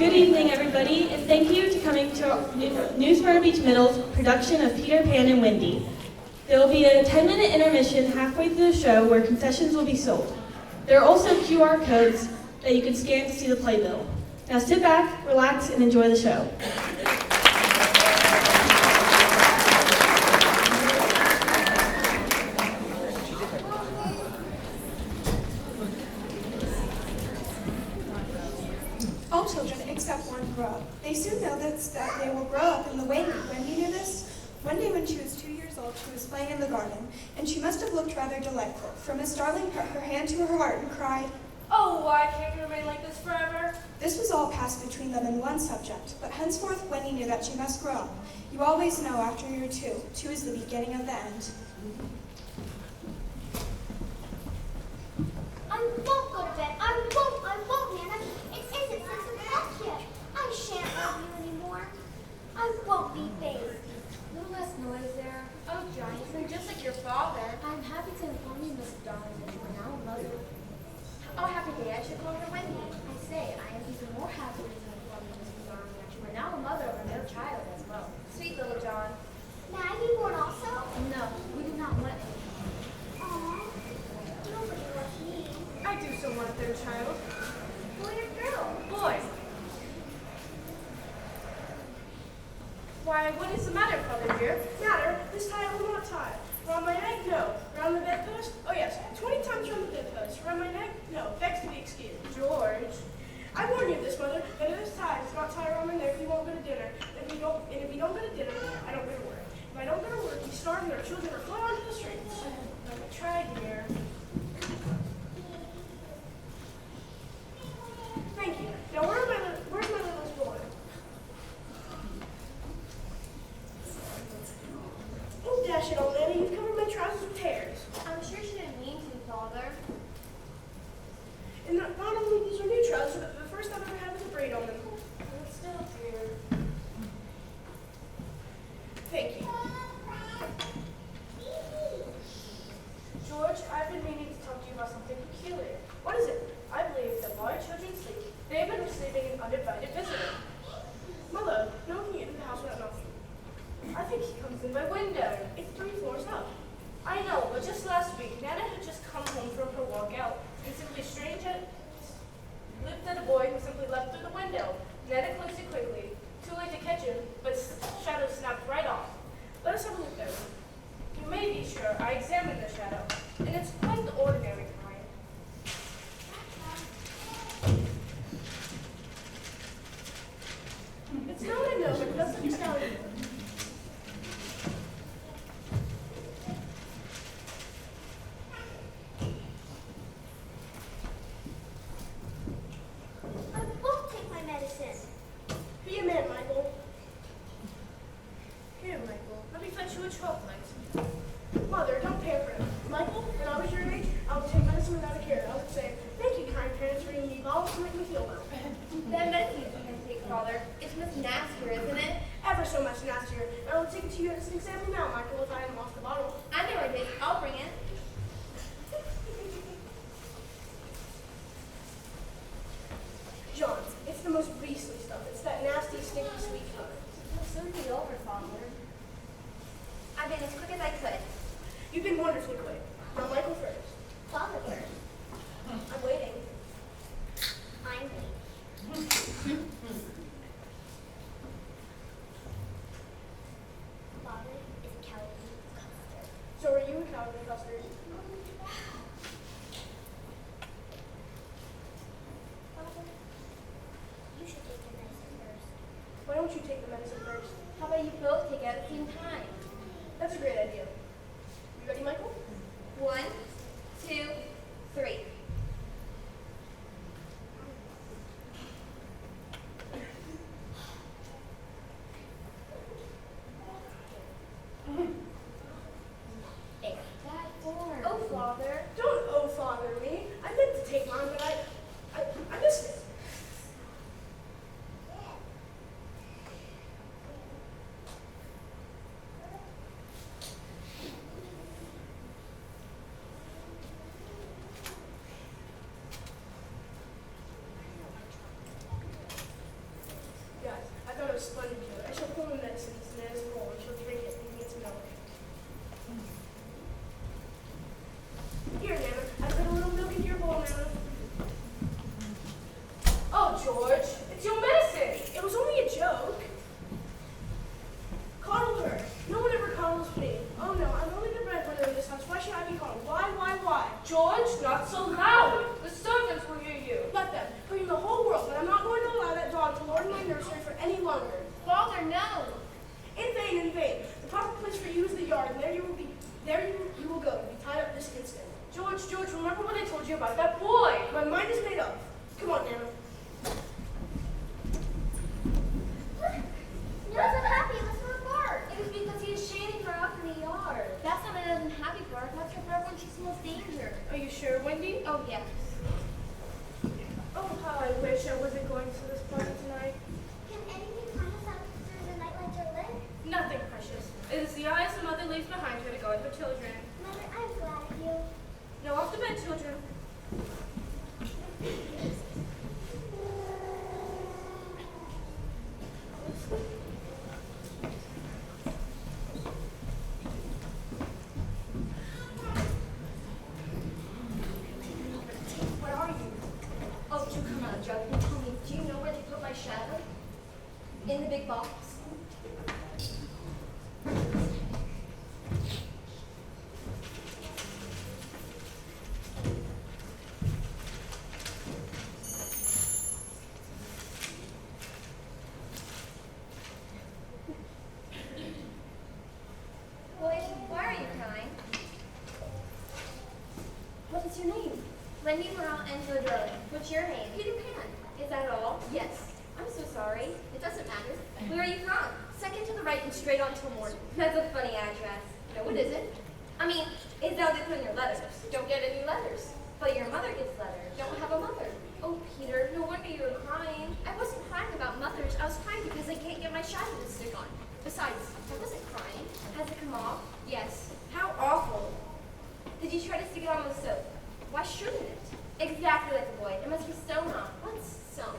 Good evening, everybody, and thank you to coming to New Smyrna Beach Middle's production of Peter, Pan and Wendy. There will be a 10-minute intermission halfway through the show where concessions will be sold. There are also QR codes that you can scan to see the playbill. Now sit back, relax, and enjoy the show. All children, except one, grow up. They soon know that they will grow up in the way that Wendy knew this. One day when she was 2 years old, she was playing in the garden, and she must have looked rather delightful, for Miss Darling put her hand to her heart and cried, "Oh, why can't you remain like this forever?" This was all passed between them in one subject, but henceforth Wendy knew that she must grow up. You always know after you're two. Two is the beginning of the end. I won't go to bed. I won't, Nana. It isn't 6 o'clock yet. I shan't love you anymore. I won't be bathed. No less noise there. Oh, Johnny, you sound just like your father. I'm happy to inform you, Miss Darling, that you are now a mother. Oh, happy day. I should call her Wendy. I say, I am even more happy to inform you, Miss Darling, that you are now a mother of another child as well. Sweet little John. May I be born also? No, we do not want him. Aw, nobody loves me. I do so want a third child. Boy or girl? Boy. Why, what is the matter, Father dear? Matter? This tie I will not tie. Round my neck? No. Round the bedpost? Oh yes. 20 times round the bedpost. Round my neck? No. Begs to be excused. George. I warn you of this, mother, that if this tie does not tie around my neck, you won't go to dinner. If you don't go to dinner, I don't go to work. If I don't go to work, you starve and our children are flung onto the streets. Let me try, dear. Thank you. Now where's my littlest boy? Oh, dash it, old Nanny, you've covered my trousers with tears. I'm sure she didn't mean to, Father. And not only these are new trousers, but the first I've ever had with a braid on them. But still, dear. Thank you. George, I've been meaning to talk to you about something peculiar. What is it? I believe that while your children sleep, they have been receiving an uninvited visitor. My love, no one can get into the house without knocking. I think he comes in my window. It's 3 floors up. I know, but just last week, Nana had just come home from her walkout and simply looked at a boy who simply leapt through the window. Nana closed it quickly. Too late to catch him, but shadow snapped right off. Let us have a look over. You may be sure I examined the shadow, and it's quite the ordinary kind. It's not I know, but it doesn't tell you. I won't take my medicine. Be a man, Michael. Here, Michael, let me fetch you a chocolate. Mother, don't pamper him. Michael, when I was your age, I would take medicine without a care. I would say, thank you, kind parents, for giving me bottles to make me feel well. That medicine you can take, Father. It's much nastier, isn't it? Ever so much nastier. And I will take it to you as an example now, Michael, if I am off the bottle. I know I did. I'll bring it. John, it's the most beastly stuff. It's that nasty, stinky, sweet color. It'll soon be over, Father. I've been as quick as I could. You've been wonderfully quick. Now, Michael first. Father first. I'm waiting. I'm waiting. Father is a cowardly custard. So are you a cowardly custard? Father, you should take your medicine first. Why don't you take the medicine first? How about you both take it at the same time? That's a great idea. You ready, Michael? 1, 2, 3. Oh, Father. Don't oh, Father me. I meant to take mine, but I missed it. a splendid killer. I shall pour him medicines in his bowl and she'll drink it and he gets milk. Here, Nana, I put a little milk into your bowl, Nana. Oh, George, it's your medicine. It was only a joke. Coddle her. No one ever coddles me. Oh no, I'm only the breadwinner in this house. Why should I be coddled? Why? George, not so loud. The servants will hear you. Let them. Bring the whole world, but I'm not going to allow that dog to lord my nursery for any longer. Father, no. In vain. The proper place for you is the yard, and there you will go to be tied up this instant. George, remember what I told you about that boy. My mind is made up. Come on, Nana. Noah's unhappy. Listen to her bark. It was because he is chaining her up in the yard. That's not an unhappy bark. That's her bark when she smells danger. Are you sure, Wendy? Oh, yes. Oh, how I wish I wasn't going to this party tonight. Can anything find us out through the night lights are lit? Nothing precious. It is the eyes the mother leaves behind her to guard her children. Mother, I'm glad of you. Now off to bed, children. Where are you? Oh, do come on, Joe. And tell me, do you know where they put my shadow? In the big box. Why are you crying? What is your name? Wendy Morale Angela Darling. What's your name? Peter Pan. Is that all? Yes. I'm so sorry. It doesn't matter. Where are you from? Second to the right and straight on till morning. That's a funny address. No, it isn't. I mean, it's how they put in your letters. Don't get any letters. But your mother gets letters. Don't have a mother. Oh, Peter, no wonder you were crying. I wasn't crying about mothers. I was crying because I can't get my shadow to stick on. Besides, I wasn't crying. Has it come off? Yes. How awful. Did you try to stick it on with soap? Why shouldn't it? Exactly like the boy. It must be sewn on. What's sewn?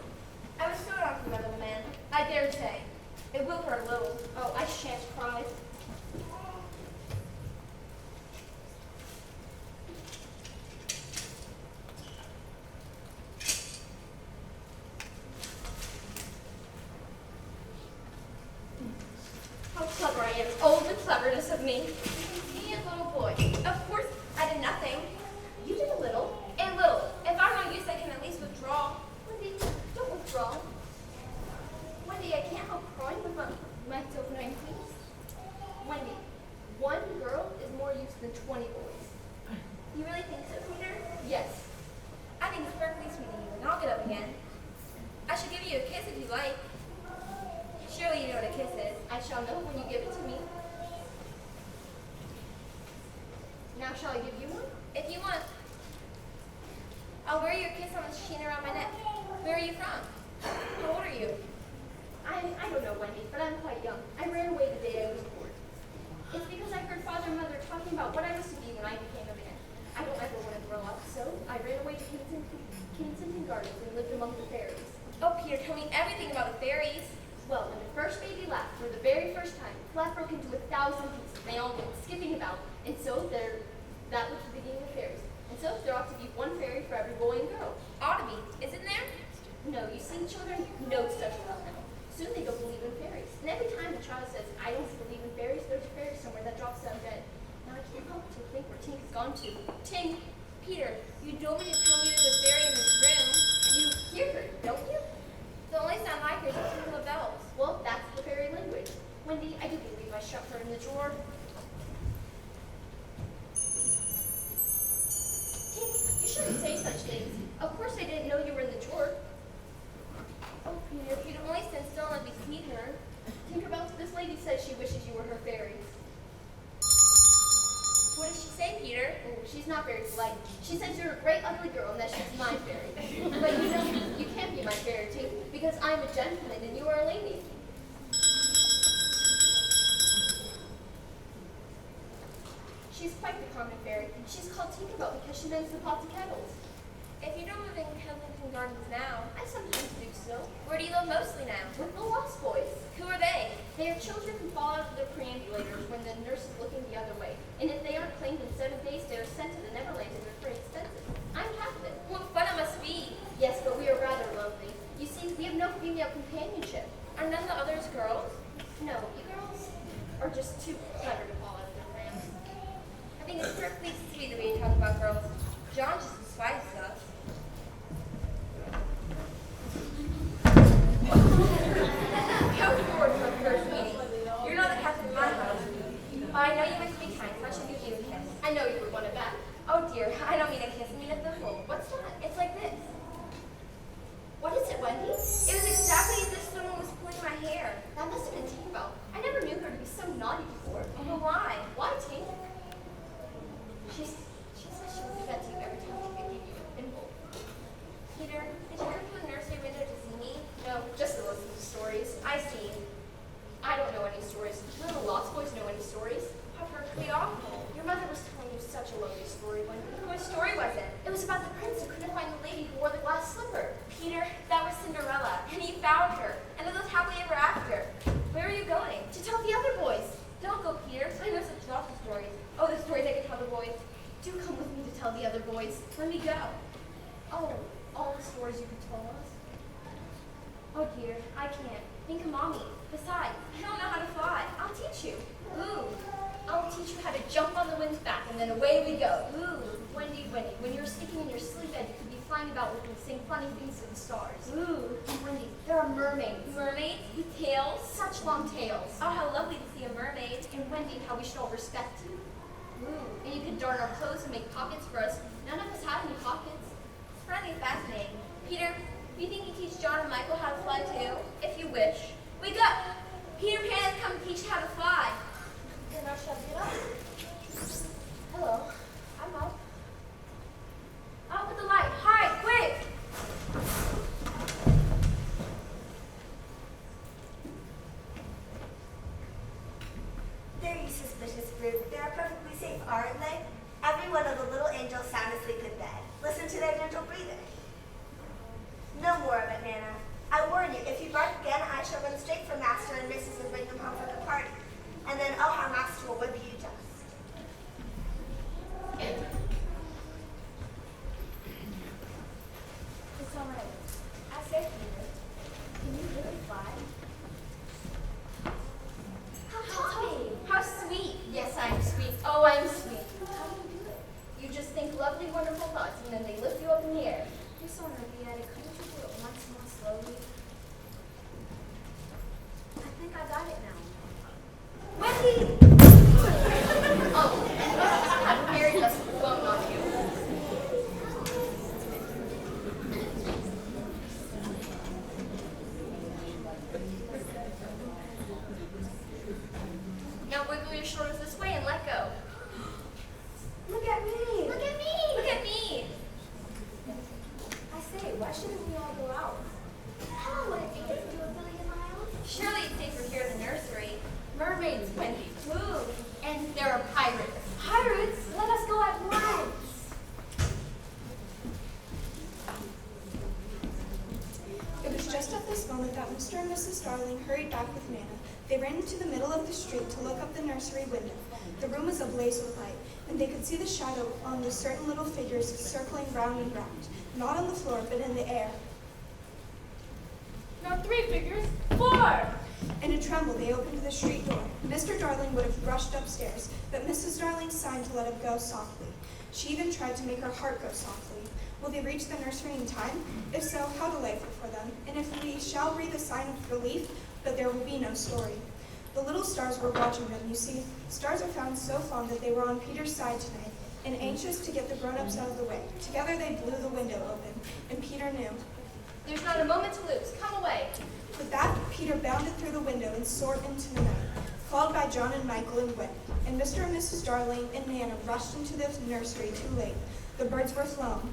I was sewn on from another man. I dare say. It will hurt a little. Oh, I shan't cry. How clever I am. Oh, the cleverness of me. Inconvenient little boy. Of course, I did nothing. You did a little. A little. If I'm no use, I can at least withdraw. Wendy, don't withdraw. Wendy, I can't help crying with my open please. Wendy, one girl is more use than 20 boys. You really think so, Peter? Yes. I think it's perfectly sweet of you, and I'll get up again. I should give you a kiss if you like. Surely you know what a kiss is. I shall know when you give it to me. Now shall I give you one? If you want. I'll wear your kiss on the chain around my neck. Where are you from? How old are you? I don't know, Wendy, but I'm quite young. I ran away the day I was born. It's because I heard Father and Mother talking about what I was to be when I became a man. I don't ever want to grow up, so I ran away to Kensington Gardens and lived among the fairies. Oh, Peter, tell me everything about the fairies. Well, when the first baby left for the very first time, Flat broke into 1,000 pieces. They all went skipping about, and so that was the beginning of fairies. And so there ought to be one fairy for every boy and girl. Ought to be, isn't there? No, you see, children know such well now. Soon they don't believe in fairies. And every time a child says, I don't believe in fairies, there's a fairy somewhere that drops down dead. Now I can't help but to think where Tink has gone to. Tink, Peter, you told me to tell you there's a fairy in this room. You hear her, don't you? The only sound I hear is the tinkle of bells. Well, that's the fairy language. Wendy, I do believe I shut her in the drawer. Tink, you shouldn't say such things. Of course I didn't know you were in the drawer. Oh, Peter, if you'd only stand still and let me see her. Tinkerbell, this lady says she wishes you were her fairy. What does she say, Peter? Oh, she's not very polite. She says you're a great ugly girl and that she's my fairy. But you know, you can't be my fairy, Tink, because I'm a gentleman and you are a lady. She's quite the common fairy. She's called Tinkerbell because she mends the pots and kettles. If you don't live in Kensington Gardens now, I sometimes do so. Where do you live mostly now? With the Lost Boys. Who are they? They are children who fall out of their perambulators when the nurse is looking the other way. And if they aren't claimed in 7 days, they are sent to the Neverland and they're very expensive. I'm captain. What fun it must be. Yes, but we are rather lonely. You see, we have no female companionship. Are none of the others girls? No, you girls are just too clever to fall out of their prams. I think it's perfectly sweet the way you talk about girls. John just despises us. Go forward for the first meeting. You're not the captain of my house. I know you meant to be kind, so I should give you a kiss. I know you would want it back. Oh dear, I don't mean a kiss, I mean a thimble. What's that? It's like this. What is it, Wendy? It was exactly as if someone was pulling my hair. That must have been Tinkerbell. I never knew her to be so naughty before. Well, why? Why, Tink? She says she will do that to you every time she can give you a thimble. Peter, did you come to the nursery window to see me? No, just to listen to stories. I see. I don't know any stories. Little lost boys know any stories. I've heard pretty awful. Your mother was telling you such a lovely story, Wendy. What story was it? It was about the prince who couldn't find the lady who wore the glass slipper. Peter, that was Cinderella, and he found her, and they lived happily ever after. Where are you going? To tell the other boys. Don't go, Peter. I know such lots of stories. Oh, the stories I can tell the boys. Do come with me to tell the other boys. Let me go. Oh, all the stories you could tell us? Oh dear, I can't. Think of Mommy. Besides, I don't know how to fly. I'll teach you. Ooh. I'll teach you how to jump on the wind's back, and then away we go. Ooh. Wendy, Wendy, when you're sleeping in your sleep bed, you could be flying about with me, saying funny things to the stars. Ooh. And Wendy, there are mermaids. Mermaids? With tails? Such long tails. Oh, how lovely to see a mermaid. And Wendy, how we should all respect you. Ooh. And you could darn our clothes and make pockets for us. None of us have any pockets. It's really fascinating. Peter, do you think you teach John and Michael how to fly too? If you wish. Wake up! Peter Pan has come to teach you how to fly. Then I shall get up. Hello. I'm up. Out with the light. Hide, quick! There, you suspicious brute. They're perfectly safe, aren't they? Every one of the little angels sound asleep in bed. Listen to their gentle breathing. No more of it, Nana. I warn you, if you bark again, I shall run straight for Master and Mrs. and bring them home for the party. And then, oh, how Master will whip you just. It's all right. I say, Peter, can you really fly? How tall? How sweet. Yes, I'm sweet. Oh, I'm sweet. How do you do it? You just think lovely, wonderful thoughts, and then they lift you up in the air. You're so energetic. Couldn't you do it once more slowly? I think I got it now. Wendy! Oh, I'm very just blown on you. Now wiggle your shoulders this way and let go. Look at me! Look at me! Look at me! I say, why shouldn't we all go out? How would it be to do a billion miles? Surely it's safer here in the nursery. Mermaids, Wendy. Ooh. And there are pirates. Pirates? Let us go at once. It was just at this moment that Mr. and Mrs. Darling hurried back with Nana. They ran into the middle of the street to look up the nursery window. The room was ablaze with light, and they could see the shadow on the certain little figures circling round and round, not on the floor, but in the air. Not 3 figures, 4! In a tremble, they opened the street door. Mr. Darling would have rushed upstairs, but Mrs. Darling signed to let him go softly. She even tried to make her heart go softly. Will they reach the nursery in time? If so, how delightful for them. And if we shall breathe a sign of relief, but there will be no story. The little stars were watching them. You see, stars are found so fond that they were on Peter's side tonight, and anxious to get the grown-ups out of the way. Together they blew the window open, and Peter knew. There's not a moment to lose. Come away. With that, Peter bounded through the window and soared into the night, followed by John and Michael and Wendy. And Mr. and Mrs. Darling and Nana rushed into the nursery too late. The birds were flown.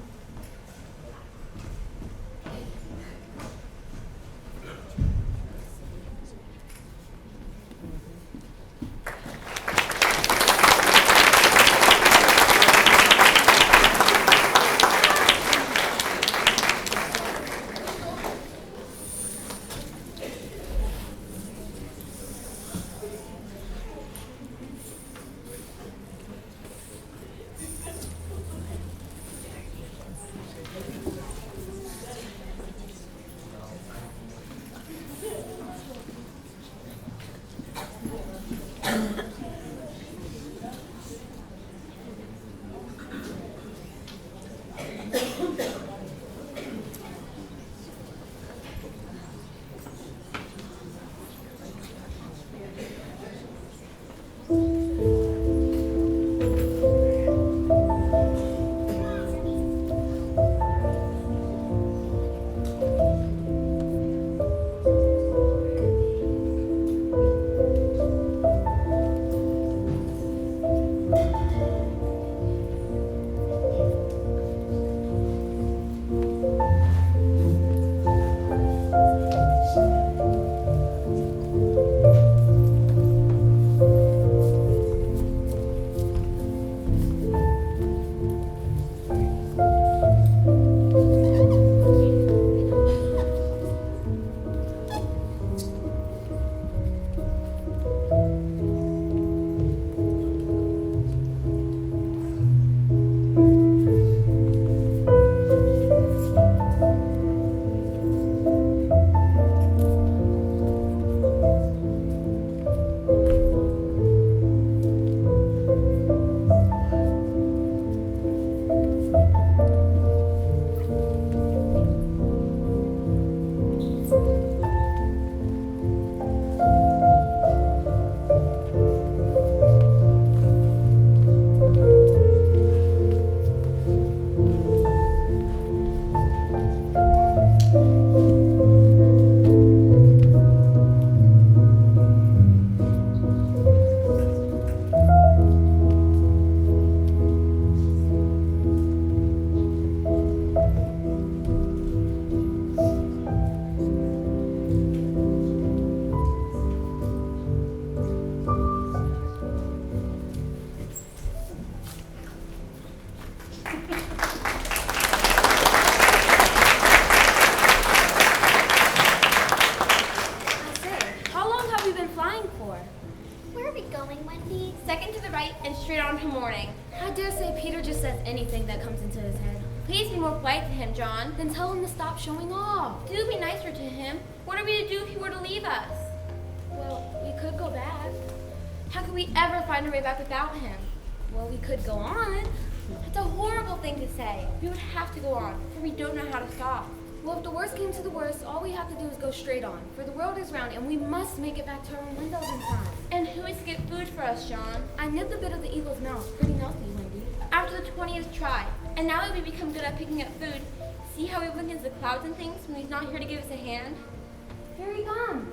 straight on to morning. I dare say Peter just says anything that comes into his head. Please be more polite to him, John. Then tell him to stop showing off. Do be nicer to him. What are we to do if he were to leave us? Well, we could go back. How could we ever find our way back without him? Well, we could go on. It's a horrible thing to say. We would have to go on, for we don't know how to stop. Well, if the worst came to the worst, all we have to do is go straight on. For the world is round, and we must make it back to our own windows in time. And who is to get food for us, John? I nipped a bit of the eagle's mouth. Pretty healthy, Wendy. After the 20th try, and now that we've become good at picking up food, see how we look into the clouds and things when he's not here to give us a hand? Here he comes.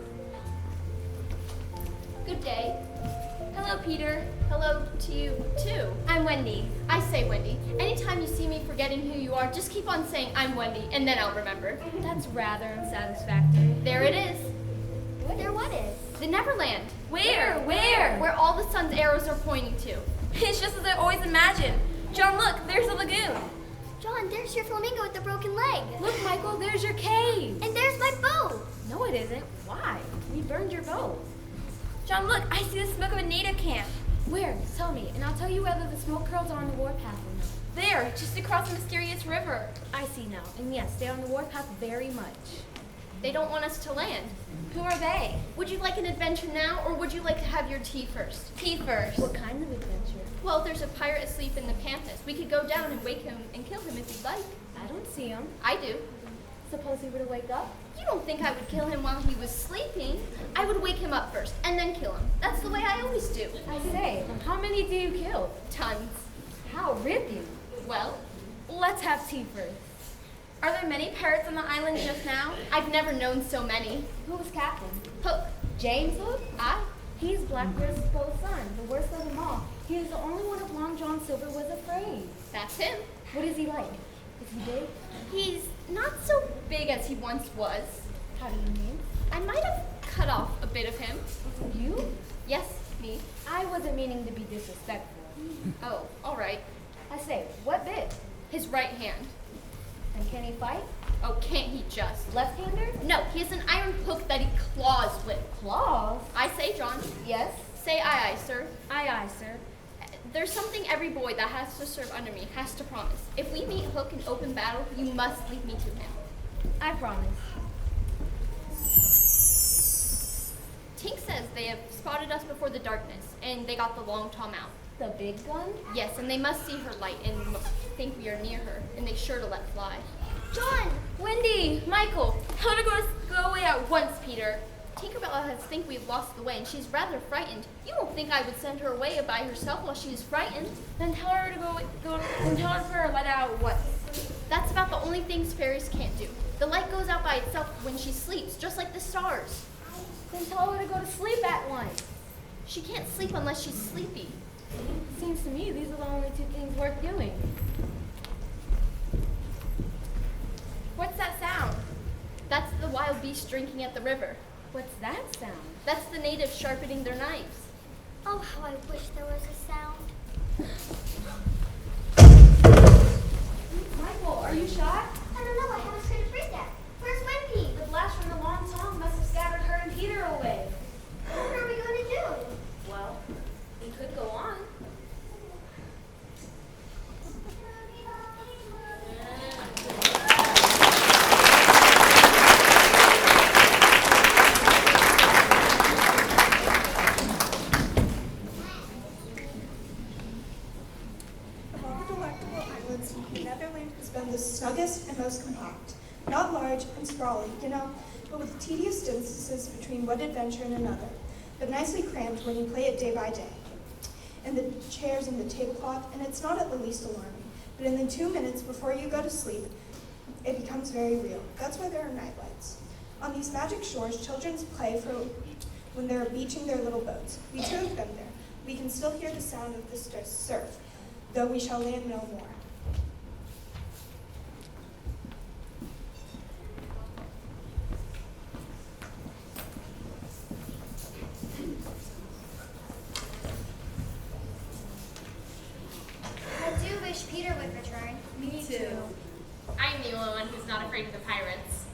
Good day. Hello, Peter. Hello to you, too. I'm Wendy. I say, Wendy, anytime you see me forgetting who you are, just keep on saying, I'm Wendy, and then I'll remember. That's rather unsatisfactory. There it is. There what is? The Neverland. Where? Where? Where all the sun's arrows are pointing to. It's just as I always imagined. John, look, there's the lagoon. John, there's your flamingo with the broken leg. Look, Michael, there's your cave. And there's my bow. No, it isn't. Why? We burned your boat. John, look, I see the smoke of a native camp. Where? Tell me, and I'll tell you whether the smoke curls are on the warpath or not. There, just across the mysterious river. I see now, and yes, they're on the warpath very much. They don't want us to land. Who are they? Would you like an adventure now, or would you like to have your tea first? Tea first. What kind of adventure? Well, there's a pirate asleep in the Pampas. We could go down and wake him and kill him if you'd like. I don't see him. I do. Suppose he were to wake up? You don't think I would kill him while he was sleeping? I would wake him up first, and then kill him. That's the way I always do. I say, how many do you kill? Tons. How ripping. Well, Let's have tea first. Are there many pirates on the island just now? I've never known so many. Who was captain? Hook. James Hook? I? He's Blackbeard's spoiled son, the worst of them all. He is the only one of Long John Silver was afraid. That's him. What is he like? Is he big? He's not so big as he once was. How do you mean? I might have cut off a bit of him. You? Yes, me. I wasn't meaning to be disrespectful. Oh, all right. I say, what bit? His right hand. And can he fight? Oh, can't he just? Left-hander? No, he has an iron hook that he claws with. Claws? I say, John. Yes. Say aye, aye, sir. Aye, aye, sir. There's something every boy that has to serve under me has to promise. If we meet Hook in open battle, you must lead me to him. I promise. Tink says they have spotted us before the darkness, and they got the long tom out. The big gun? Yes, and they must see her light and think we are near her, and they sure to let fly. John! Wendy, Michael, tell her to go away at once, Peter. Tinkerbell has think we've lost the way, and she's rather frightened. You don't think I would send her away by herself while she is frightened? Then tell her to then tell her to put her light out at once. That's about the only things fairies can't do. The light goes out by itself when she sleeps, just like the stars. Then tell her to go to sleep at once. She can't sleep unless she's sleepy. Seems to me these are the only two things worth doing. What's that sound? That's the wild beast drinking at the river. What's that sound? That's the natives sharpening their knives. Oh, how I wish there was a sound. Michael, are you shot? I don't know, I haven't seen a break yet. Where's Wendy? The blast from the long song must have scattered her and Peter away. What are we going to do? Well, we could go on. Of all the delectable islands, the Netherland has been the snuggest and most compact. Not large and sprawling, but with tedious distances between one adventure and another, but nicely cramped when you play it day by day. And the chairs and the tablecloth, and it's not at the least alarming, but in the 2 minutes before you go to sleep, it becomes very real. That's why there are nightlights. On these magic shores, children play when they're beaching their little boats. We too have been there. We can still hear the sound of the surf, though we shall land no more. I do wish Peter would return. Me too. I'm the only one who's not afraid of the pirates.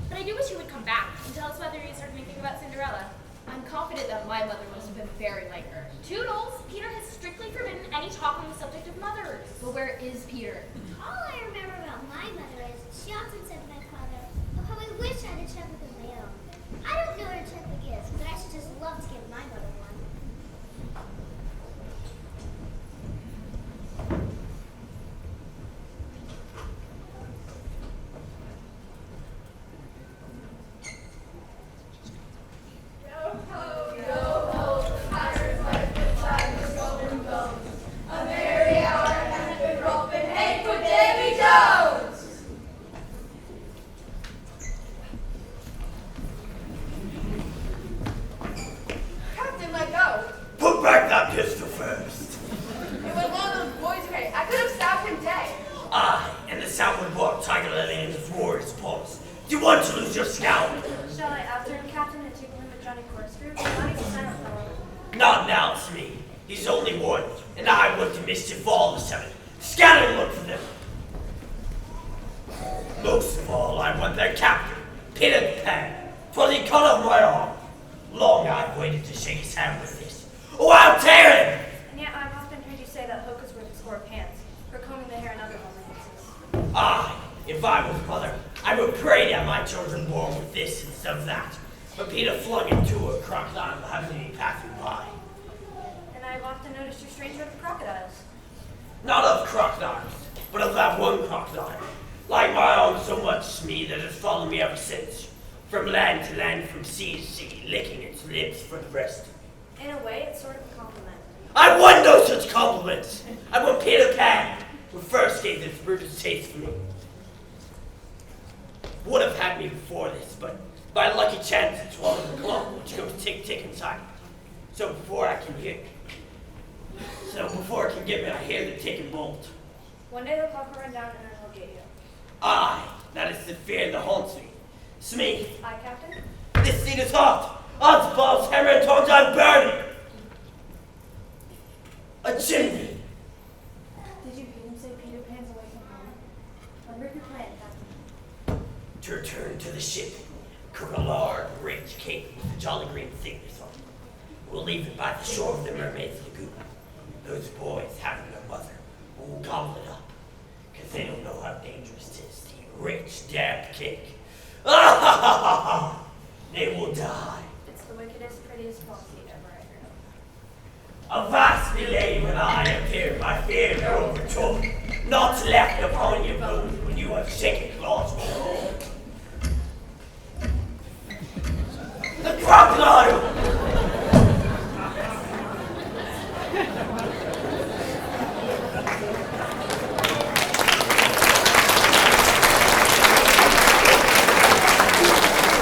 But I do wish he would come back and tell us whether he's heard anything about Cinderella. I I'm confident that my mother must have been very like her. Toodles, Peter has strictly forbidden any talk on the subject of mothers. But where is Peter? All I remember about my mother is she often said to my father, oh, how I wish I had a checkbook of my own. I don't know what a checkbook is, but I should just love to give my mother one. Captain, let go. Put back that pistol first. It was one of those boys who I could have stabbed him dead. I and the Southward Walk Tiger Lily and his warriors pulse. Do you want to lose your scalp? Shall I after him, Captain, and take him with Johnny Corkscrew? Johnny's a silent fellow. Not now, it's me. He's only one, and I want to mischief all the seven. Scatter and look for them. Most of all, I want their captain, Peter Pan. 'Twas he cut off my arm. Long I've waited to shake his hand with this. Oh, I'll tear him! And yet I've often heard you say that Hook is worth a score of hands for combing the hair and other home I, if I was mother, I would pray that my children born with this instead of that. But Peter flung into a crocodile having me passing by. And I've often noticed you're stranger of crocodiles. Not of crocodiles, but of that one crocodile. Like my own so much to me that it's followed me ever since. From land to land, from sea to sea, licking its lips for the rest. In a way, it's sort of a compliment. I want no such compliments. I want Peter Pan, who first gave this brutal taste for me. Would have had me before this, but by lucky chance it swallowed the clock, which goes tick-tick inside. So before it can get me, I hear the ticking bolt. One day the clock will run down and then he'll get you. Aye, that is the fear that haunts me. Smee, Aye, Captain? this seat is hot. Odds balls, hammer and tongs, I'm burning. A chimney. Did you hear him say Peter Pan's away from home? Wonder if you plan, Captain. To return to the ship, cook a large, rich cake with a jolly green thickness on it. We'll leave it by the shore of the Mermaid's Lagoon. Those boys having a mother will gobble it up, 'cause they don't know how dangerous it is to eat rich, damp cake. Ah ha ha ha ha! They will die. It's the wickedest, prettiest policy ever I heard of. Avast delay when I appear, my fear are overtold. Not left upon your bones when you have shaken claws before. The crocodile!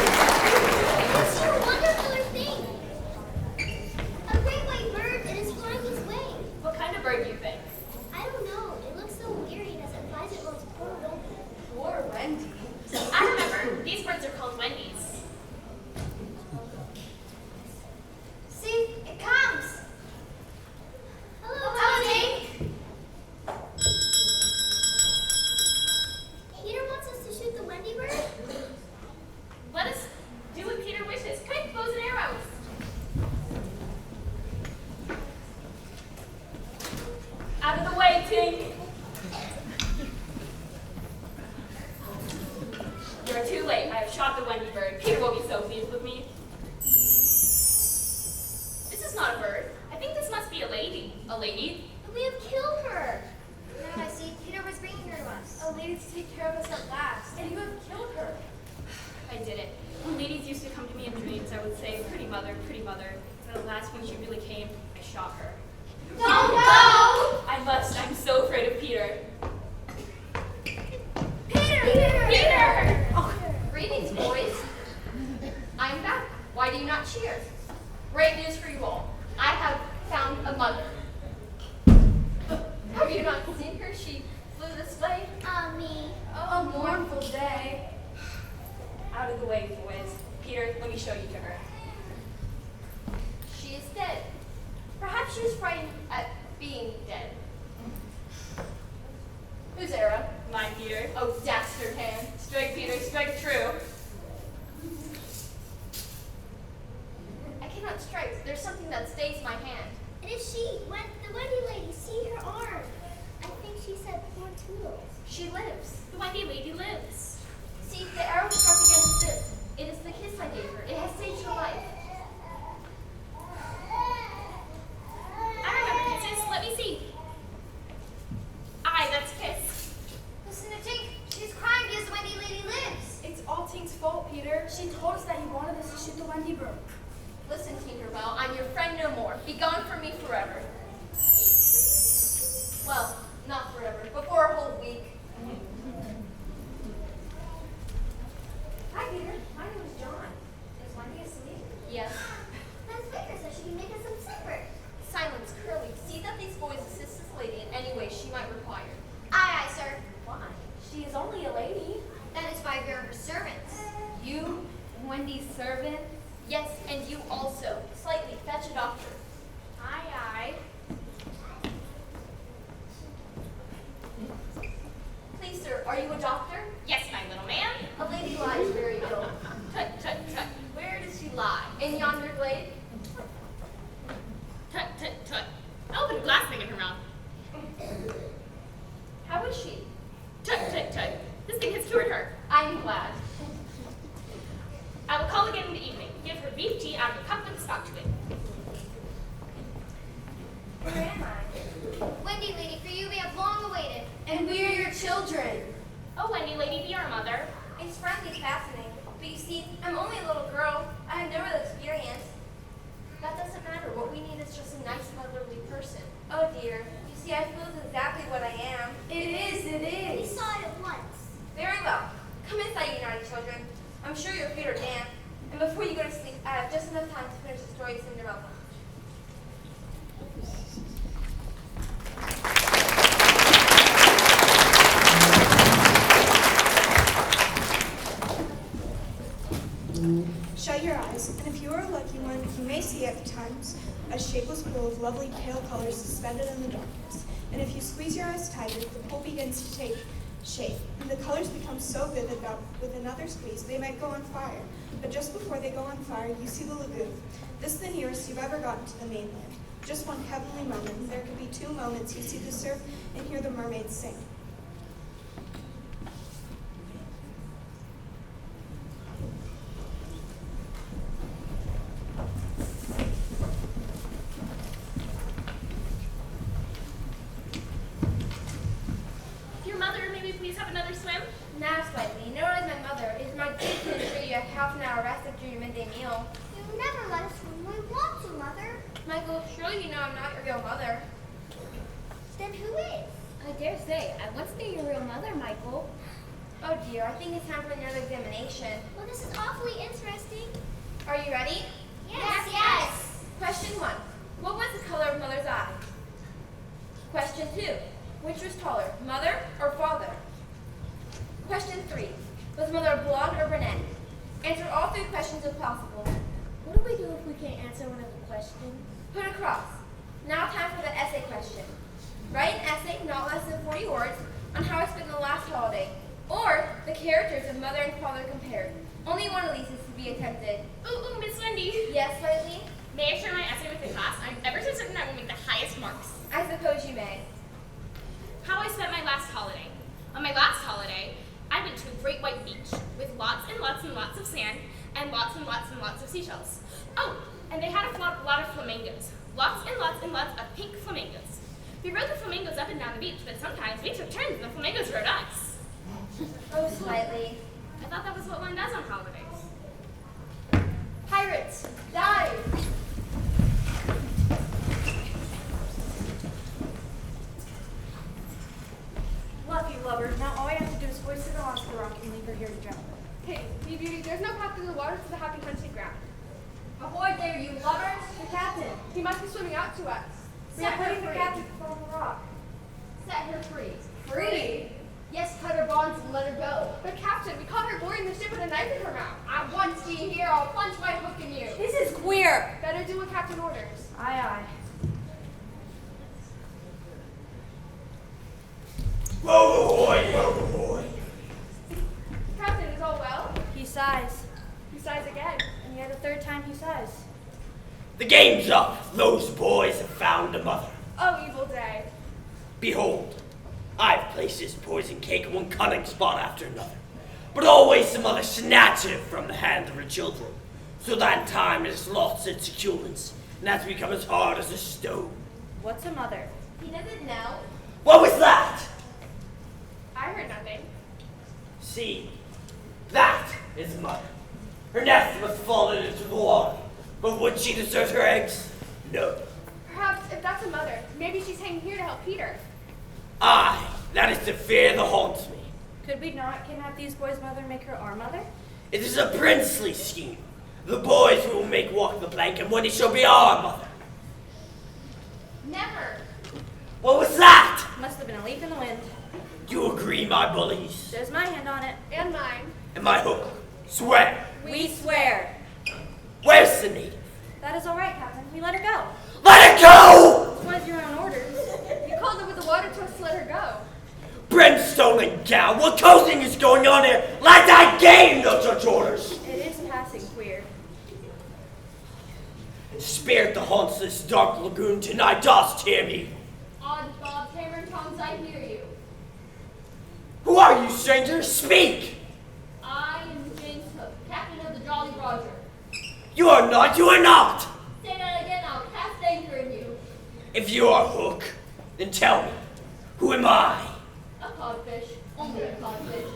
It's a wonderful thing. A great white bird that is flying his way. What kind of bird do you think? I don't know. It looks so weary as it flies it while it's pulled open. Poor Wendy. I remember. These birds are called Wendy's. See, it comes. Hello, Tony. Peter wants us to shoot the Wendy bird. Let us do what Peter wishes. Quick, bows and arrows. Out of the way, Tink. You're too late. I have shot the Wendy bird. Peter will be so pleased with me. This is not a bird. I think this must be a lady. A lady? But we have killed her. Now I see Peter was bringing her to us. A lady to take care of us at last, and you have killed her. I did it. When ladies used to come to me in dreams, I would say, pretty mother, pretty mother. And at last, when she really came, I shot her. Don't go! I must. I'm so afraid of Peter. Peter! Peter! Oh, greetings, boys. I'm back. Why do you not cheer? Great news for you all. I have found a mother. Have you not seen her? She flew this way. Me. Oh, a mournful day. Out of the way, boys. Peter, let me show you to her. She is dead. Perhaps she was frightened at being dead. Whose arrow? Mine, Peter. Oh, dastard hand. Strike, Peter. Strike true. I cannot fault, Peter. She told us that he wanted us to shoot the Wendy brook. Listen, Tinkerbell, I'm your friend no more. Be gone from me forever. Well, not forever, but for a whole week. Hi, Peter. My name is John. Is Wendy asleep? Yes. Let's wake her so she can make us some supper. Silence, Curly. See that these boys assist this lady in any way she might require. Aye, aye, sir. Why? She is only a lady. That is why we are her servants. You, Wendy's servant? Yes, and you also. Slightly, fetch a doctor. Aye, aye. Please, sir, are you a doctor? Yes, my little man. A lady lies very ill. Tut, tut, tut. Where does she lie? In yonder glade? Tut, tut, tut. I'll put a glass thing in her mouth. How is she? Tut, tut, tut. This thing has cured her. I'm glad. I will call again in the evening. Give her beef tea out of a cup with a spout to it. Where am I? Wendy, lady, for you we have long awaited. And we are your children. Oh, Wendy, lady, be our mother. It's frankly fascinating. But you see, I'm only a little girl. I have no real experience. That doesn't matter. What we need is just a nice motherly person. Oh dear. You see, I feel exactly what I am. It is, it We is. saw it at once. Very well. Come inside, you naughty children. I'm sure your feet are damp. And before you go to sleep, I have just enough time to finish the story of Cinderella. Shut your eyes, and if you are a lucky one, you may see at times a shapeless pool of lovely pale colors suspended in the darkness. And if you squeeze your eyes tighter, the pool begins to take shape, and the colors become so vivid that with another squeeze they might go on fire. But just before they go on fire, you see the lagoon. This is the nearest you've ever gotten to the mainland. Just one heavenly moment. There could be 2 moments you see the surf and hear the mermaids sing. Your mother, may we please have another swim? Now, slightly. No one is my mother. It is my duty to ensure you have half an hour rest after your midday meal. You never let us when we want to, Mother. Michael, surely you know I'm not your real mother. Then who is? I dare say, I once knew your real mother, Michael. Oh dear, I think it's time for another examination. Well, this is awfully interesting. Are you ready? Yes, yes. Question 1. What was the color of mother's eye? Question 2. Which was taller, mother or father? Question 3. Was mother blonde or brunette? Answer all 3 questions if possible. What do we do if we can't answer one of the questions? Put a cross. Now time for the essay question. Write an essay not less than 40 words on how I spent the last holiday, or the characters of mother and father compared. Only one of these is to be attempted. Ooh, Miss Wendy. Yes, slightly? May I share my essay with the class? I'm ever so certain I will make the highest marks. I suppose you may. How I spent my last holiday. On my last holiday, I went to a great white beach with lots and lots and lots of sand and lots and lots and lots of seashells. Oh, and they had a lot of flamingos. Lots and lots and lots of pink flamingos. We rode the flamingos up and down the beach, but sometimes we took turns and the flamingos rode us. Oh, slightly. I thought that was what one does on holidays. Pirates, dive! Lucky lover. Now all I have to do is hoist her onto the rock and leave her here to drown. Hey, me beauty, there's no path through the water to the happy hunting ground. Ahoy there, you lovers! The captain! He must be swimming out to us. We are putting the captain on the rock. Set her free. Free? Yes, cut her bonds and let her go. But Captain, we caught her boarding the ship with a knife in her mouth. I once be here, I'll plunge my hook in you. This is queer. Better do what Captain orders. Aye, aye. Overboard! Captain, is all well? He sighs. He sighs again. And yet a 3rd time he sighs. The game's up. Those boys have found a mother. Oh, evil day. Behold, I've placed this poison cake in one cunning spot after another, but always some mother snatches it from the hands of her children, so that in time it has lost its succulence and has become as hard as a stone. What's a mother? He doesn't know. What was that? I heard nothing. See, that his mother. Her nest must have fallen into the water, but would she desert her eggs? No. Perhaps if that's a mother, maybe she's hanging here to help Peter. Aye, that is the fear that haunts me. Could we not kidnap these boys' mother and make her our mother? It is a princely scheme. The boys we will make walk the plank, and Wendy shall be our mother. Never. What was that? Must have been a leaf in the wind. You agree, my bullies? There's my hand on it. And mine. And my hook. Swear. We swear. Where's the native? That is all right, Captain. We let her go. Let it go! It was your own orders. You called her with the water toast to let her go. Brimstone and gal, what coasting is going on here? Lads, I gave no such orders. It is passing queer. Spirit that haunts this dark lagoon tonight, dost hear me? Odd Bob Hammer and Tongs, I hear you. Who are you, stranger? Speak! I am James Hook, captain of the Jolly Roger. You are not, you are not! Say that again, I'll cast anchor in you. If you are Hook, then tell me, who am I? A codfish, only a codfish.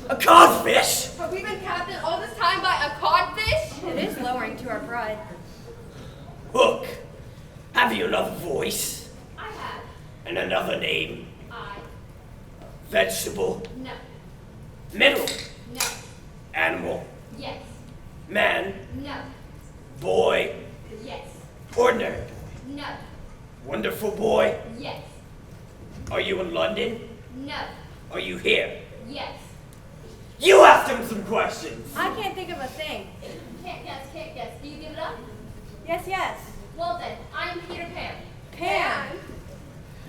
A codfish? Have we been captain all this time by a codfish? It is lowering to our pride. Hook, have you another voice? I have. And another name? I. Vegetable? No. Mineral? No. Animal? Yes. Man? No. Boy? Yes. Ordinary? No. Wonderful boy? Yes. Are you in London? No. Are you here? Yes. You asked him some questions! I can't think of a thing. Can't guess, can't guess. Do you give it up? Yes, yes. Well then, I'm Peter Pan. Pan.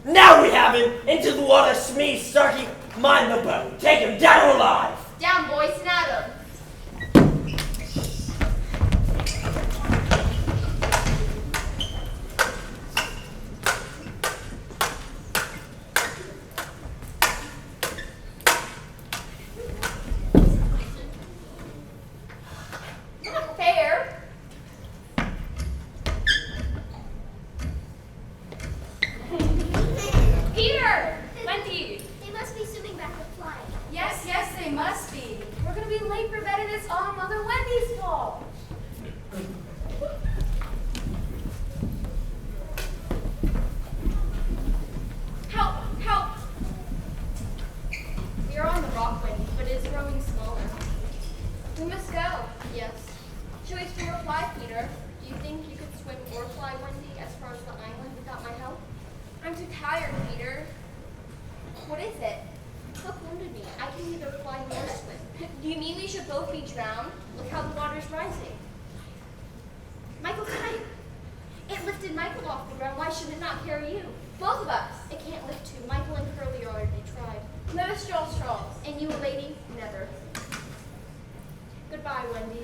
Now we have him! Into the water, Smee, Starkey, mind the boat. Take him down alive! Down, boys, and at 'em. Not fair. Peter! Wendy! They must be swimming back to fly. Yes, yes, they must be. We're gonna be late for bed and it's all Mother Wendy's fault. Help! Help! We are on the rock, Wendy, but it is growing smaller. We must go. Yes. Should we swim or fly, Peter? Do you think you could swim or fly, Wendy, as far as the island without my help? I'm too tired, Peter. What is it? Hook wounded me. I can neither fly nor swim. Do you mean we should both be drowned? Look how the water's rising. Michael's kite. It lifted Michael off the ground. Why should it not carry you? Both of us. It can't lift two. Michael and Curly already tried. Let us draw straws. And you, a lady? Never. Goodbye, Wendy.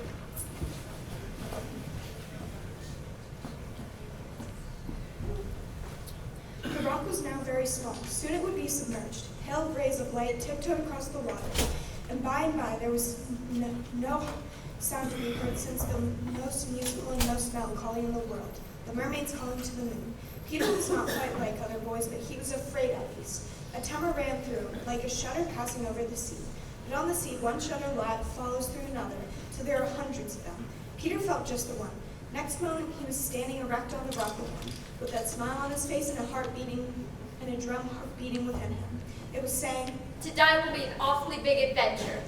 The rock was now very small. Soon it would be submerged. Pale rays of light tiptoed across the water, and by there was no sound to be heard since the most musical and most melancholy in the world, the mermaids calling to the moon. Peter was not quite like other boys, but he was afraid at least. A tremor ran through him, like a shudder passing over the sea. But on the sea, one shudder follows through another, till there are hundreds of them. Peter felt just the one. Next moment, he was standing erect on the rock again, with that smile on his face and a drum heart beating within him. It was saying, To die will be an awfully big adventure.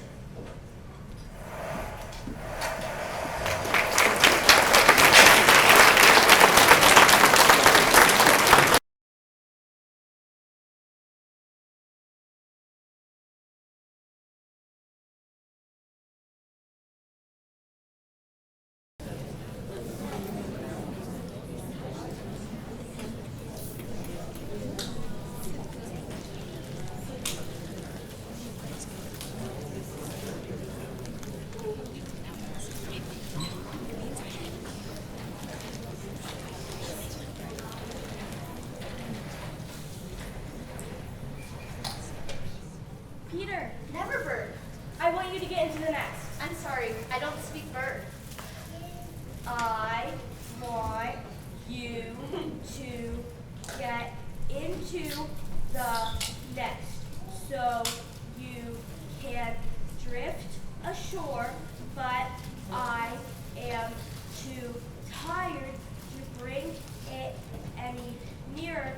Peter, never bird. I want you to get into the nest. I'm sorry, I don't speak bird. I want you to get into the nest so you can drift ashore but I am too tired to bring it any nearer,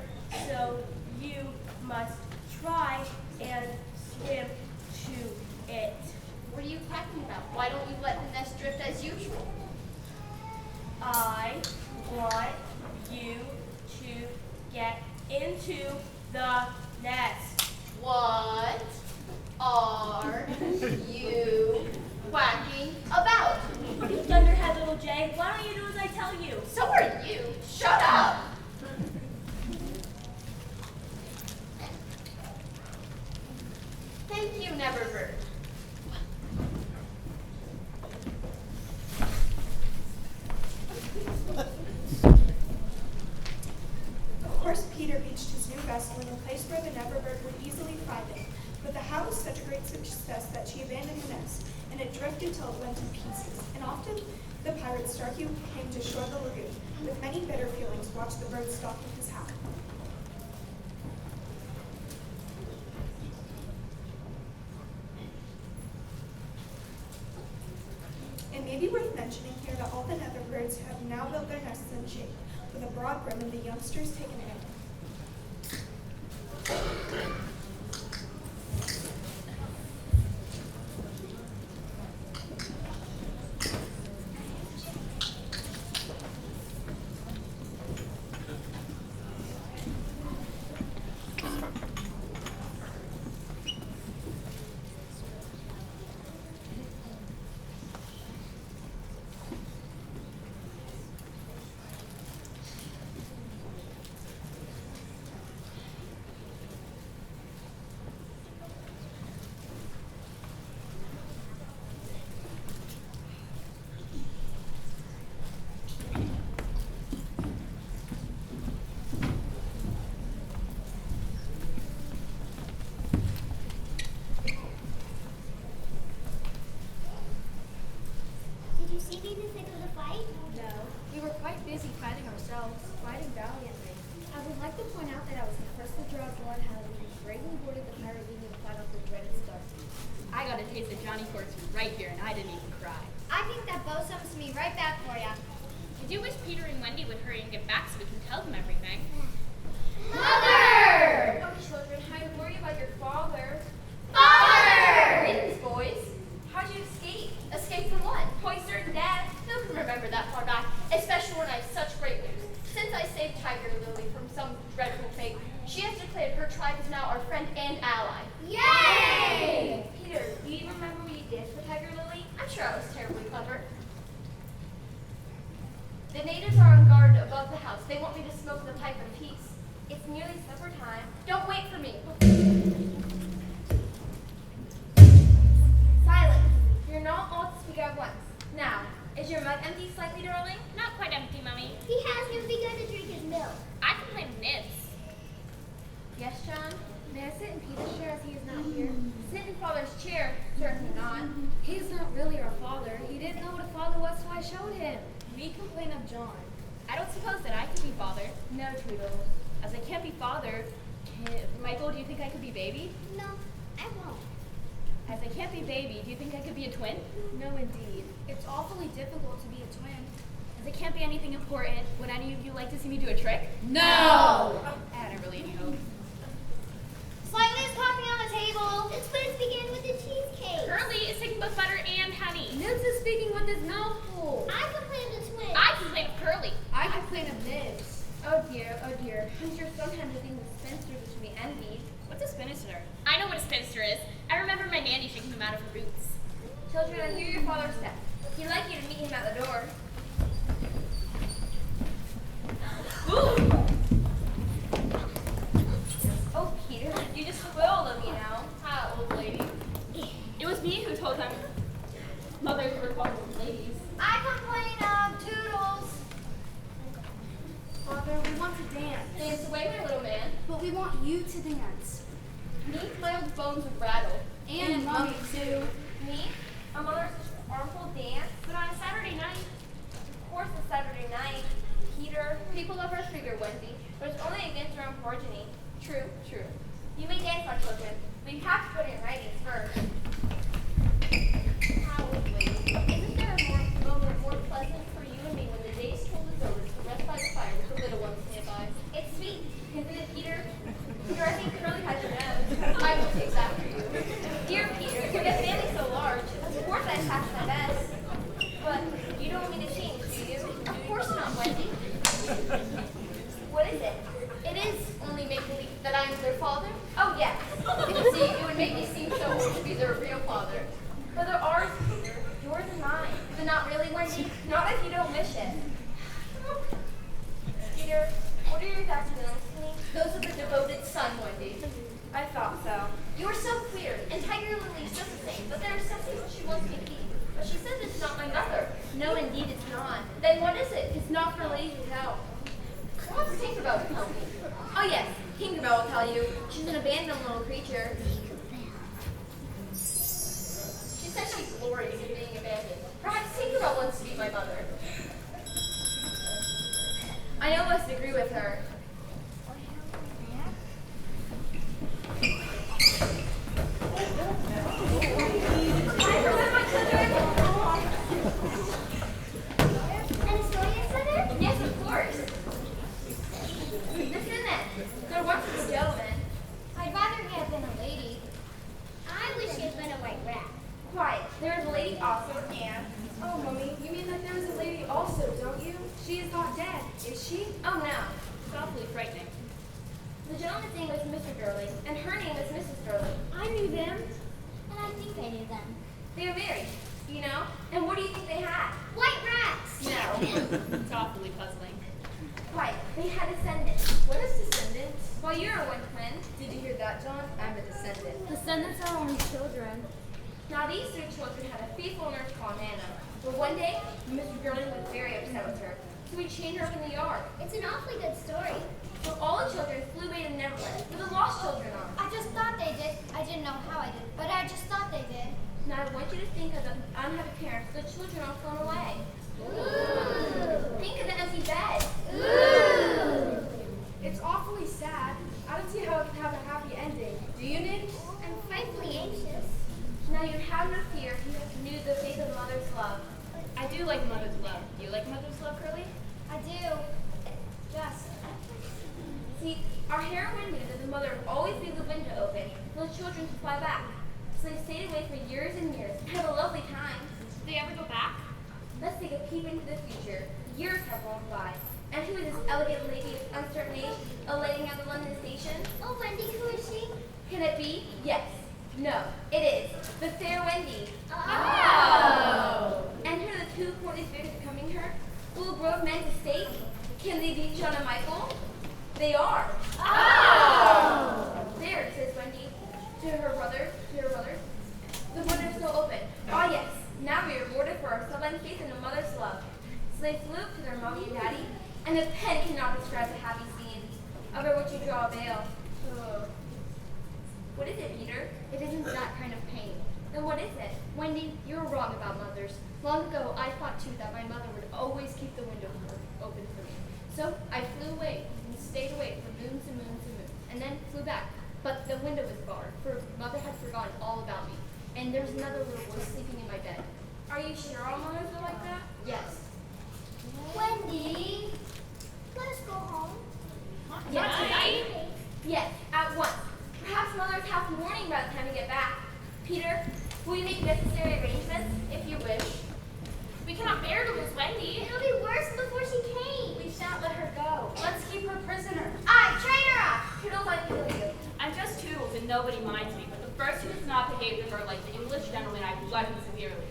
so you must try and swim to it. What are you talking about? Why don't you let the nest drift as usual? I want you to get into the nest. What are you quacking about? You thunderhead little Jay, why don't you do as I tell you? So are you. Shut up! Thank you, Neverbird. Of course, Peter beached his new vessel in a place where the Neverbird would easily find it. But the howl was such a great success that she abandoned the nest, and it drifted till it went to pieces. And often the pirate Starkey came to shore the lagoon, with many bitter feelings, watched the bird stalking his howl. It may be worth mentioning here that all the nether birds have now built their nests in shape, with a broad brim and the youngsters taken in. Did you see me in the thick of the fight? No, we were quite busy fighting ourselves, fighting valiantly. I would like to point out that I was the first to draw blood, having bravely boarded the pirate leaving to fight off the dreaded Starkey. I got a taste of Johnny Cork's right here, and I didn't even cry. I think that bow sums me right back for ya. I do wish Peter and Wendy would hurry and get back so we can tell them everything. Mother! Oh, children, I worry about your father. Father! Greetings, boys. How'd you escape? Escape from what? Quite certain death. Who can remember that far back? Especially when I have such great news. Since I saved Tiger Lily from some dreadful fate, she has declared her tribe is now our friend and ally. Yay! Peter, do you remember what you did for Tiger Lily? I'm sure I was terribly clever. The natives are on guard above the house. They want me to smoke the pipe in peace. It's nearly supper time. Don't wait for me. Silence. You're not all to speak at once. Now, is your mug empty slightly, darling? Not quite empty, Mummy. He hasn't even begun to drink his milk. I can play with nibs. Yes, John? May I sit in Peter's chair as he is not here? Sit in Father's chair. Certainly not. He's not really our father. He didn't know what a father was, so I showed him. We complain of John. I don't suppose that I could be father. No, Tweedle. As I can't be father, Michael, do you think I could be baby? No, I won't. As I can't be baby, do you think I could be a twin? No, indeed. It's awfully difficult to be a twin. As I can't be anything important, would any of you like to see me do a trick? No! I had really any hope. Slightly is coffee on the table. Let's first begin with the cheesecake. Curly is taking both butter and honey. Nibs is speaking with his mouth full. I complain of the twins. I can play with Curly. I complain of Nibs. Oh dear. I'm sure sometimes I think the spinsters are to be envied. What's a spinster? I know what a spinster is. I remember my nanny shaking them out of her boots. Children, I hear your father's step. He'd like you to meet him at the door. Oh, Peter, you just spoiled of me now. Hi, old lady. It was me who told them mothers were called ladies. I complain of Toodles. Father, we want to dance. Dance away, my little man. But we want you to dance. Me, my old bones would rattle. And Mommy, too. Me, a mother's armful dance. But on a Saturday night, Of course, it's Saturday night. Peter, people love our figure, Wendy, but it's only against our own progeny. True. You may dance, my children, but you have to put it in writing first. Is Not really, Wendy. Not if you don't wish it. Peter, what are your dad's feelings to me? Those of a devoted son, Wendy. I thought so. You are so queer, and Tiger Lily's just the same, but there are some people she wants me to be. But she says it's not my mother. No, indeed it's not. Then what is it? It's not for ladies to know. What's Tinkerbell to tell me? Oh yes, Tinkerbell will tell you. She's an abandoned little creature. She says she glories in being abandoned. Perhaps Tinkerbell wants to be my mother. I almost agree with her. And a story is there? Yes, of course. Listen then. There once was a gentleman. I'd rather he had been a lady. I wish he had been a white rat. Quiet. There was a lady also, and... Oh, Mummy, you mean that there was a lady also, don't you? She is not dead, is she? Oh no. It's awfully frightening. The gentleman's name was Mr. Durling, and her name was Mrs. Durling. I knew them. And I think I knew them. They were married, you know? And what do you think they had? White rats! No. It's awfully puzzling. Quiet. They had descendants. What is descendants? Well, you're one twin. Did you hear that, John? I'm a descendant. Descendants are only children. Now these three children had a faithful nurse called Nana. But one day, Mr. Durling was very upset with her, so he chained her up in the yard. It's an awfully good story. So all the children flew away to Neverland, with the lost children on. I just thought they did. I didn't know how I did, but I just thought they did. Now I want you to think of the unhappy parents, the children all flown away. Ooh. Think of the empty bed. Ooh. It's awfully sad. I don't see how it can have a happy ending. Do you, Nick? I'm frightfully anxious. Now you'd have no fear if you knew the faith of mother's love. I do like mother's love. Do you like mother's love, Curly? I do. Just. See, our heroine knew that the mother would always leave the window open for the children to fly back. So they stayed away for years and years and had a lovely time. Did they ever go back? Let's take a peep into the future. Years have gone by. And who is this elegant lady of uncertain age alighting at the London station? Oh, Wendy, who is she? Can it be? Yes. No, it is. The fair Wendy. Oh. And who are the two portly figures coming her? Will a grove men to stake? Can they be John and Michael? They are. Oh. There, says Wendy to her brother. The window's still open. Ah, yes. Now we are rewarded for our sublime faith in a mother's love. So they flew up to their mommy and daddy, and the pen cannot describe the happy scene, over which you draw a veil. Ugh. What is it, Peter? It isn't that kind of pain. Then what is it? Wendy, you're wrong about mothers. Long ago, I thought too that my mother would always keep the window open for me. So I flew away and stayed away for moons and moons and moons, and then flew back. But the window was barred, for mother had forgotten all about me. And there's another little boy sleeping in my bed. Are you sure all mothers are like that? Yes. Wendy, let us go home. Yes, tonight? Yes, at once. Perhaps mothers have warning by the time you get back. Peter, will you make necessary arrangements, if you wish? We cannot bear to lose Wendy. It'll be worse before she came. We shan't let her go. Let's keep her prisoner. Aye, train her up! Toodles, I feel you. I'm just Toodles and nobody minds me, but the first who does not behave to her like the English gentleman, I flood him severely.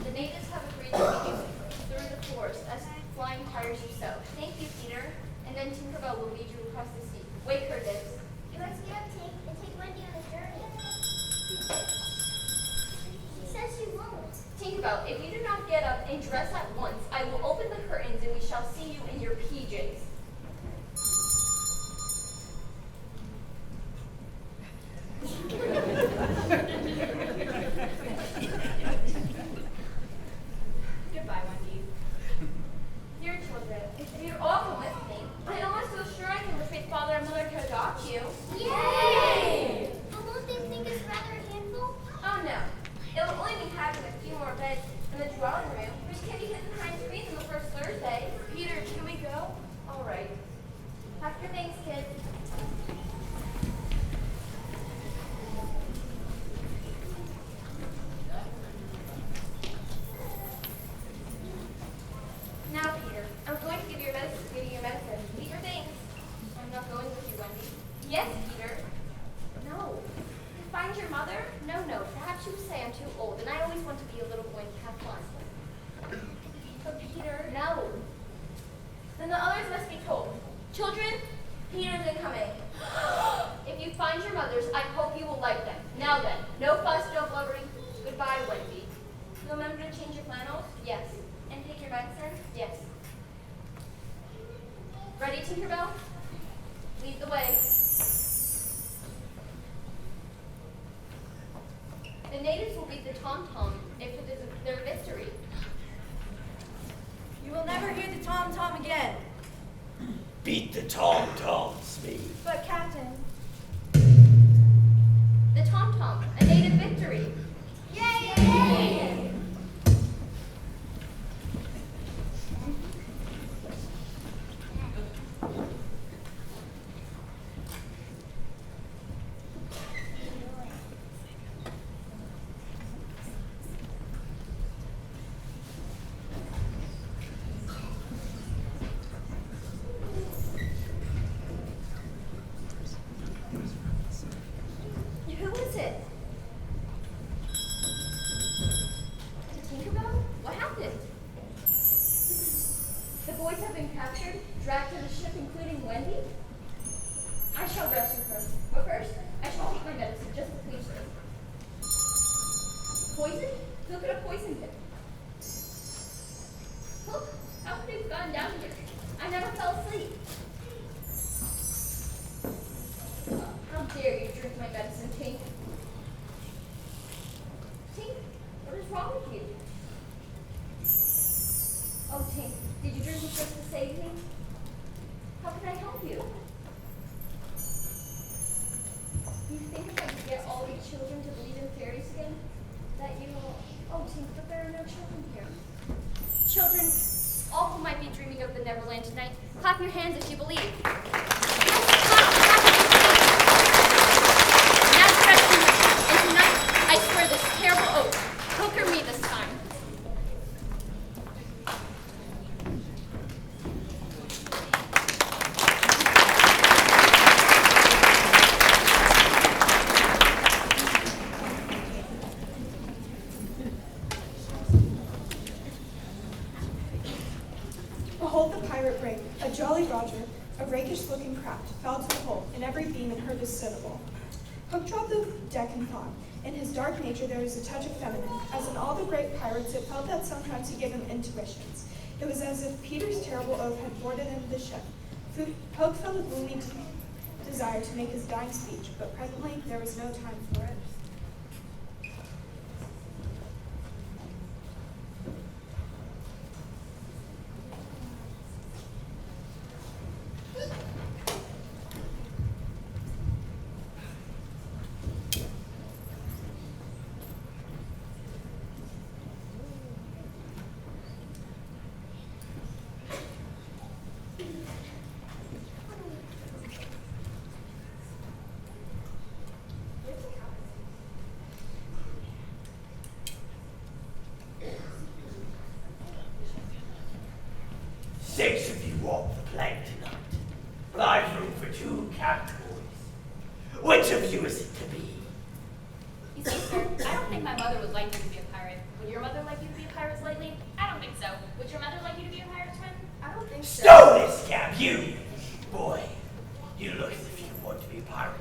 The natives have agreed to meet you through the forest as flying tires you so. Thank you, Peter. And then Tinkerbell will lead you across the sea. Wake her, Dibs. You must get up and take Wendy on a journey. She says she won't. Tinkerbell, if you do not get up and dress at once, I will open the curtains and we shall see you in your PJs. Goodbye, Wendy. Dear children, if you're all come with me, I almost feel sure I can persuade father and mother to adopt you. Yay! But won't they think it's rather a handful? Oh no, it will only be having a few more beds in the dwelling room, which can be hidden behind screens on the first Thursday. Peter, can we go? All right. Pack your things, kids. Now, Peter, I'm going to give you your medicine. Eat your things. I'm not going with you, Wendy. Yes, Peter. No. Find your mother? No. Perhaps you would say I'm too old, and I always want to be a little boy and change your flannels? Yes. And take your medicine? Yes. Ready, Tinkerbell? Lead the way. The natives will beat the tom-tom if it is their victory. You will never hear the tom-tom again. Beat the tom-tom, Smee. But, Captain, The tom-tom, a native victory. Yay! Who is it? Tinkerbell? What happened? The boys have been captured, dragged to the ship, including Wendy? I shall rescue her, but first, I shall take my medicine just to please her. Poison? Who could have poisoned him? Look, how could it have gone down here? I never fell asleep. How dare you drink my medicine, Tink? Tink, what is wrong with you? Oh, Tink, did you drink it just to save me? How can I help you? You think if I could get all these children to believe in fairies again, that you will... Oh, Tink, but there are no children here. Children, all who might be dreaming of the Neverland tonight, clap your hands if you believe. Yes, clap, clap if you believe. And tonight, I swear this terrible oath, hook or me this time. Behold the pirate brig, a jolly Roger, a rakish-looking craft, fell to the hull, and every beam in her discernible. Hook trod the deck and thought. In his dark nature there was a touch of feminine, as in all the great pirates it felt that sometimes he gave him intuitions. It was as if Peter's terrible oath had boarded into the ship. Hook felt a gloomy desire to make his dying speech, but presently there was no time for it. Six of you walk the plank tonight, but I've room for 2 cat boys. Which of you is it to be? You see, sir, I don't think my mother would like you to be a pirate. Would your mother like you to be a pirate lately? I don't think so. Would your mother like you to be a pirate twin? I don't think so. Stow this, Cap, you! Boy, you look as if you want to be a pirate.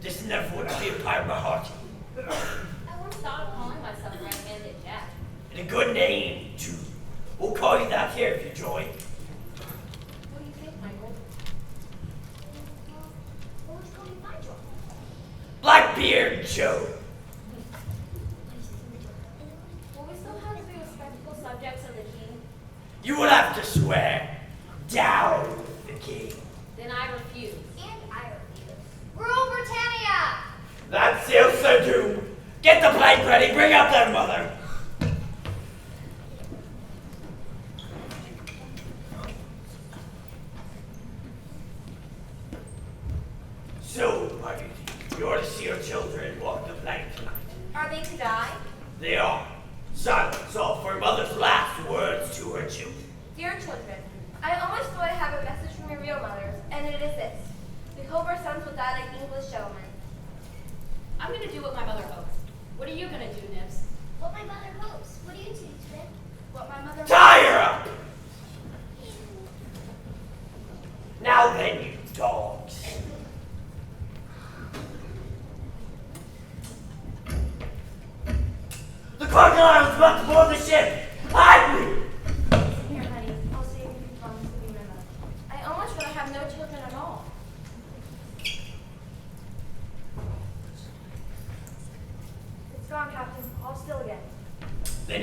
Just never want to be a pirate, my heart. I once thought of calling myself Red-Handed Jack. And a good name, too. We'll call you that here if you join. What do you think, Michael? What would you call me if I joined? Blackbeard Joe. Will we still have to be respectful subjects of the king? You will have to swear down with the king. Then I refuse. And I refuse. Rule Britannia! That seals the doom. Get the plank ready. Bring up their mother. So, my beauty, you're to see your children walk the plank tonight. Are they to die? They are. Silence all for mother's last words to her children. Dear children,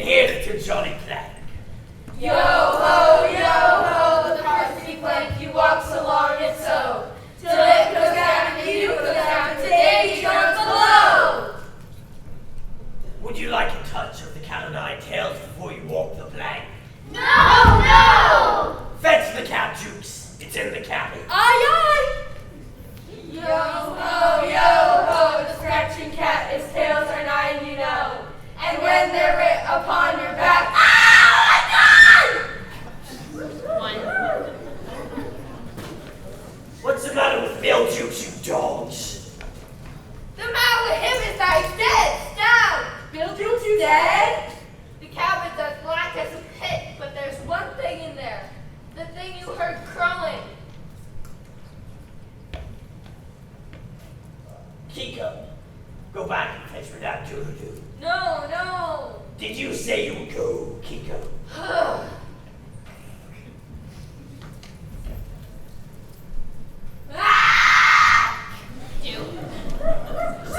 here's to Johnny Plank. Yo ho, the varsity plank, you walk so long and so, till it goes down and you go down, today you jump below. Would you like a touch of the cat o' nine tails before you walk the plank? No! Fetch the cat, Jukes. It's in the cabin. Aye! Yo ho, the scratching cat, its tails are nine, you know. And when they're writ upon your back, What's the matter with Bill Jukes, you dogs? the matter with him is that he's dead, stabbed. Bill Jukes, you dead? The cabin's as black as a pit, but there's one thing in there. The thing you heard crowing. Kiko, go back and fetch me that doodle-doo. No. Did you say you would go, Kiko?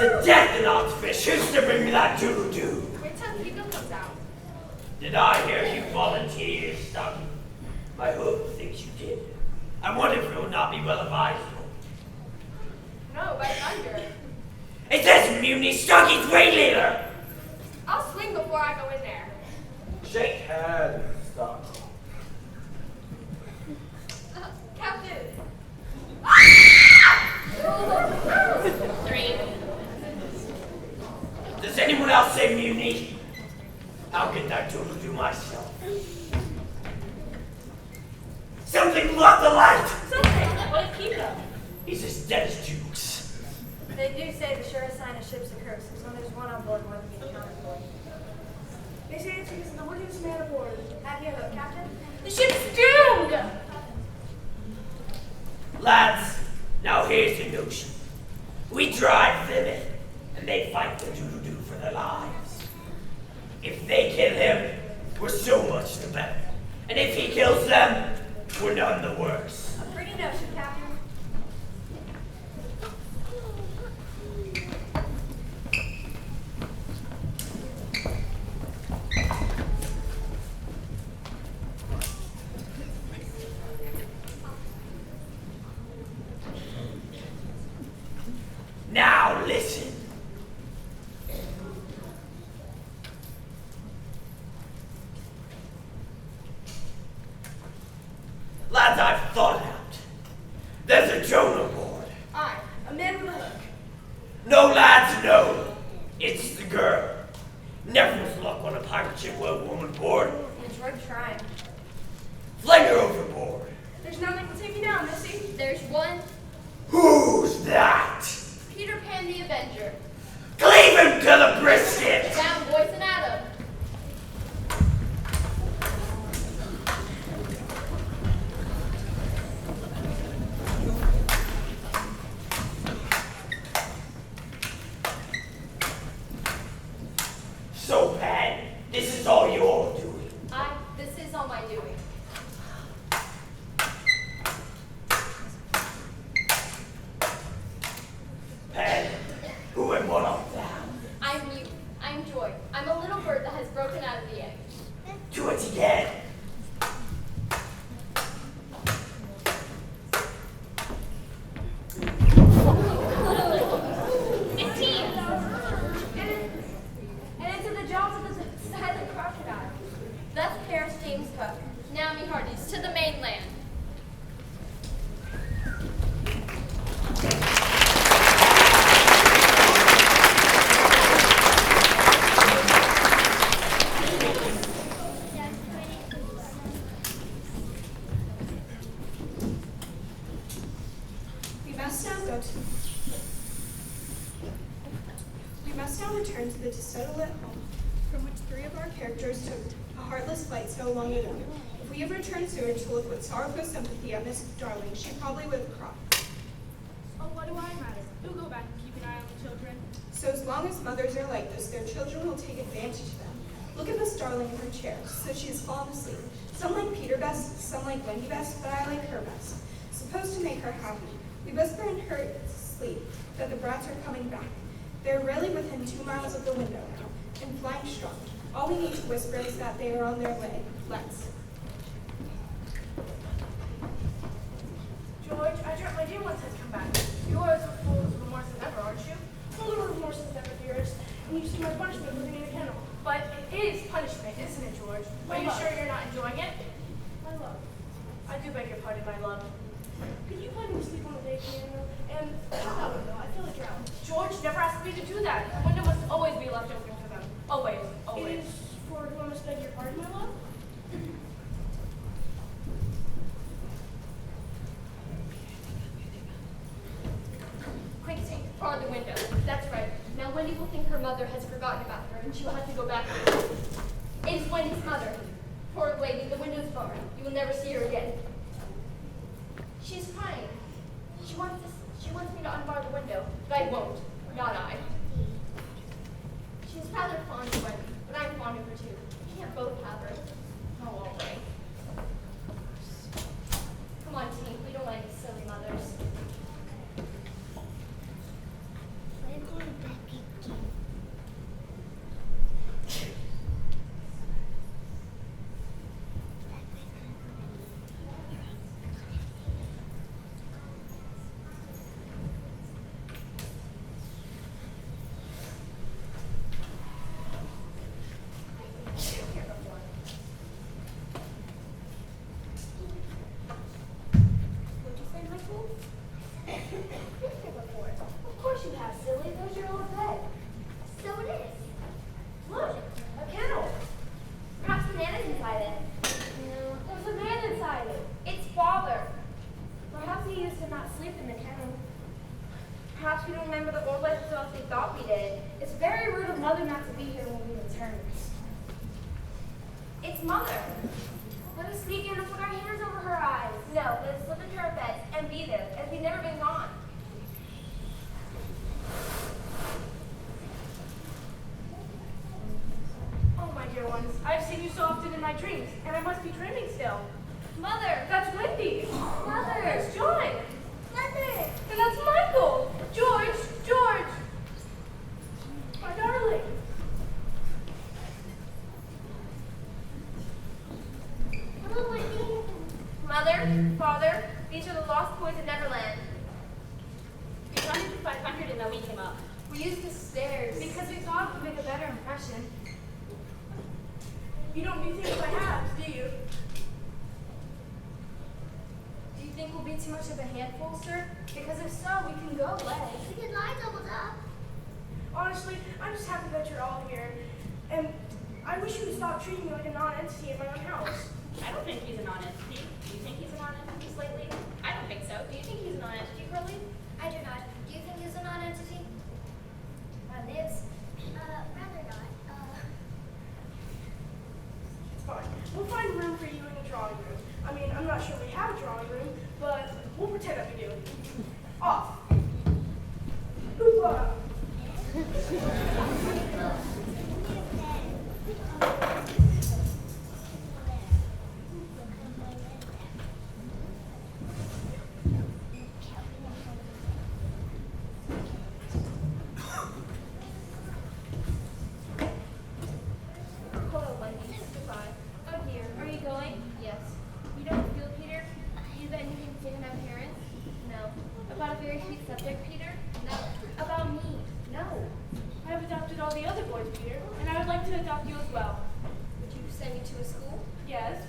It's a death in Oxfish. Who's to bring me that doodle-doo? Wait till Kiko comes out. Did I hear you volunteer, Stubby? My hook thinks you did. I wonder if it will not be well advised. No, by thunder. It says Mutiny Stuggy's way leader! I'll swing before I go in there. Shake hands, Stuck. Captain. 3. Does anyone else say Mutiny? I'll get that doodle-doo myself. Something block the light! What is Kiko? He's as dead as Jukes. They do say the surest sign of ships a curse is when there's one on board more than the accounted for. They say it's the wickedest man aboard. Have you look, Captain? The ship's doomed! Lads, now here's the notion. We drive them in, and they fight the doodle-doo for their lives. If they kill him, we're so much the better. And if he kills them, we're none the worse. A pretty notion, Captain. Now listen. Lads, I've thought it out. There's a Joan aboard. Aye, a man with a hook. No, lads, no. It's the girl. Never was luck on a pirate ship with a woman aboard. It's worth trying. Fling her overboard. There's nothing to take me down, Missy. There's one, Who's that? Peter Pan the Avenger. Cleave him to the brisket! Down, boys, and at 'em. So, Pan, this is all you're doing. This is all my doing. Pan, who am one of them? I'm you. I'm Joy. I'm a little bird that has broken out of the egg. Do it again. And into the jaws of the silent crocodile. That's Paris James Cook. Now, me hearties, to the mainland. We must now return to the desolate home from which 3 of our characters took a heartless flight so long ago. If we had returned sooner to look with sorrowful sympathy at Miss Darling, she probably would have cried. Oh, what do I matter? You'll go back and keep an eye on the children. So as long as mothers are like this, their children will take advantage of them. Look at Miss Darling in her chair, so she has fallen asleep. Some like Peter best, some like Wendy best, but I like her best. Supposed to make her happy. We whisper in her sleep that the brats are coming back. They're really within 2 miles of the window now, and flying strong. All we need to whisper is that they are on their way. Let's. George, I dreamt my dear ones had come back. You are as full of remorse as ever, aren't you? Full of remorse as ever, dearest. And you see my punishment living in a kennel. But it is punishment, isn't it, George? Are you sure you're not enjoying it? My love. I do beg your pardon, my love. Could you let me sleep on the day piano? And I don't know, I feel like drowned. George never asked me to do that. The window must always be left open for them. Always, always. It is for who I must beg your pardon, my love? Quick, St. Bar the window. That's right. Now Wendy will think her mother has forgotten about her, and she will have to go back. It's Wendy's mother. Poor lady, the window's barred. You will never see her again. She's crying. She wants me to unbar the window, but I won't. Not I. She's rather fond of Wendy, but I'm fond of her too. We can't both have her. Oh, all right. Come on, Tink. We don't like silly mothers. We're going back again. What'd you say, Michael? Of course you have, silly. There's your old bed. So it is. Look, a kennel. Perhaps the man is inside it. No, there's a man inside it. It's father. Perhaps he used to not sleep in the kennel. Perhaps we don't remember the old life as well as we thought we did. It's very rude of Mother not to be here when we return. It's mother. Let us sneak in and put our hands over her eyes. No, let us slip into our beds and be there, as we've never been gone. Oh, my dear ones, I've seen you so often in my dreams, and I must be dreaming still. Mother! That's Wendy. Mother! There's John. Mother! And that's Michael. George, George. My darling. Hello, Wendy. Mother, father, these are the lost boys of Neverland. We counted to 500 and then we came up. We used the stairs because we thought it would make a better impression. You don't do things by halves, do you? Do you think we'll be too much of a handful, sir? Because if so, we can go away. We can lie doubled up. Honestly, I'm just happy that you're all here. And I wish you would stop treating me like a non-entity in my own house. I don't think he's a non-entity. Do you think he's a non-entity slightly? I don't think so. Do you think he's a non-entity, Curly? I do not. Do you think he's a non-entity? Liz? Rather not. It's fine. We'll find room for you in the drawing room. I mean, I'm not sure we have a drawing room, but we'll pretend that we do. Off. Hoopla. Hello, Wendy. Goodbye. Oh dear, are you going? Yes. You don't feel, Peter? Do you have anything to say to my parents? No. About a very sweet subject, Peter? No. About me? No. I have adopted all the other boys, Peter, and I would like to adopt you as well. Would you send me to a school? Yes,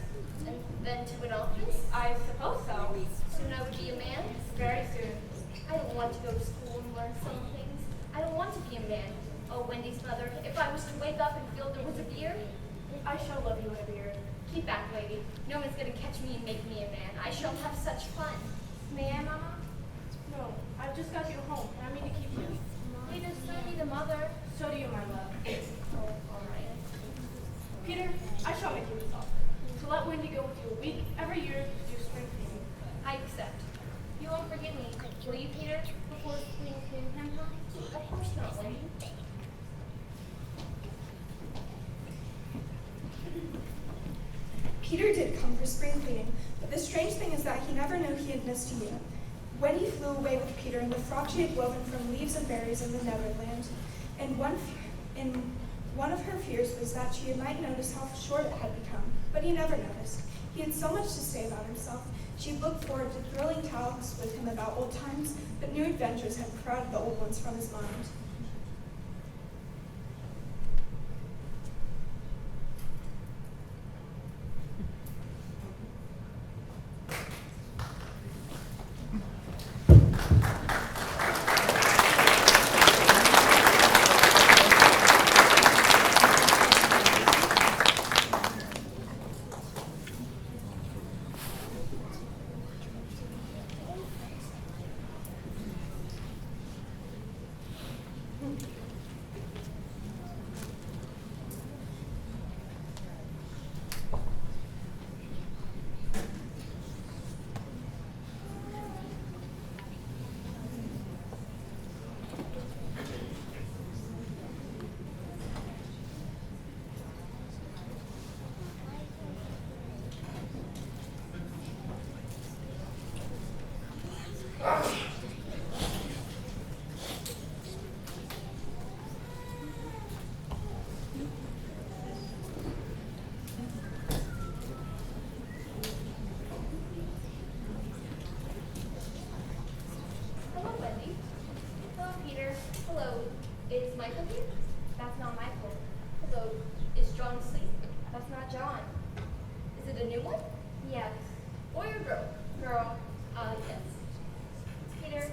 And then to an office? I suppose so. Soon I would be a man? Very soon. I don't want to go to school and learn some things. I don't want to be a man. Oh, Wendy's mother, if I was to wake up and feel there was a beard, I shall love you in a beard. keep back, lady. No one's gonna catch me and make me a man. I shall have such fun. May I, Mama? No, I've just got you home, and I mean to keep you. Peter, so need a mother. So do you, my love. Oh, all right. Peter, I shall make you this offer. To let Wendy go with you a week every year to do spring cleaning. I accept. You won't forget me, will you, Peter? Before spring cleaning time comes? Of course not, Wendy. Peter did come for spring cleaning, but the strange thing is that he never knew he had missed a year. Wendy flew away with Peter in the frock she had woven from leaves and berries in the Netherlands, and one One of her fears was that she might notice how short it had become, but he never noticed. He had so much to say about himself. She looked forward to thrilling talks with him about old times, but new adventures had crowded the old ones from his mind. Hello, Wendy. Hello, Peter. Hello. Is Michael here? That's not Michael. Hello. Is John asleep? That's not John. Is it a new one? Yes. Boy or girl? Girl. Yes. Peter,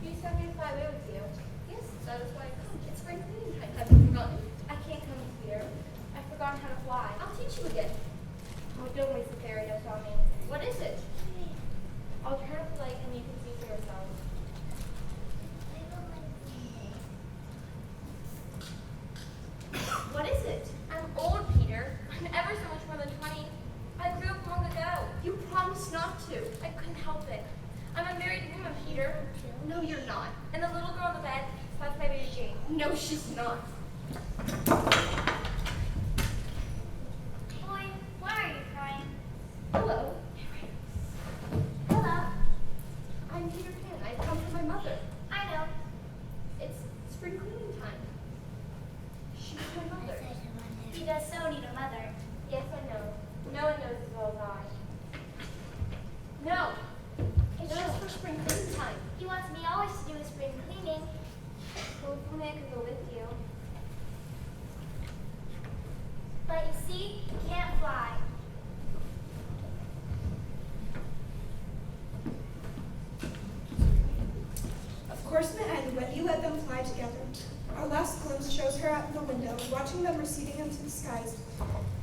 you sent me to fly away with you. Yes, that is why I come. It's spring cleaning time. Have you forgotten? I can't come, Peter. I've forgotten how to fly. I'll teach you again. Oh, don't waste the fairy dust on me. What is it? I'll turn up the light and you can see for yourself. What is it? I'm old, Peter. I'm ever so much more than 20. I grew up long ago. You promised not to. I couldn't help it. I'm a married woman, Peter. No, you're not. And the little girl on the bed, that's my baby Jane. No, she's not. Boy, why are you crying? Hello. Hello. I'm Peter Pan. I've come from my mother. I know. It's spring cleaning time. She's my mother. He does so need a mother. Yes, I know. No one knows as well as I. No. It's just for spring cleaning time. He wants me always to do his spring cleaning. Well, if only I could go with you. But you see, he can't fly. Of course, in the end, Wendy let them fly together. Our last glimpse shows her at the window, watching them receding into the skies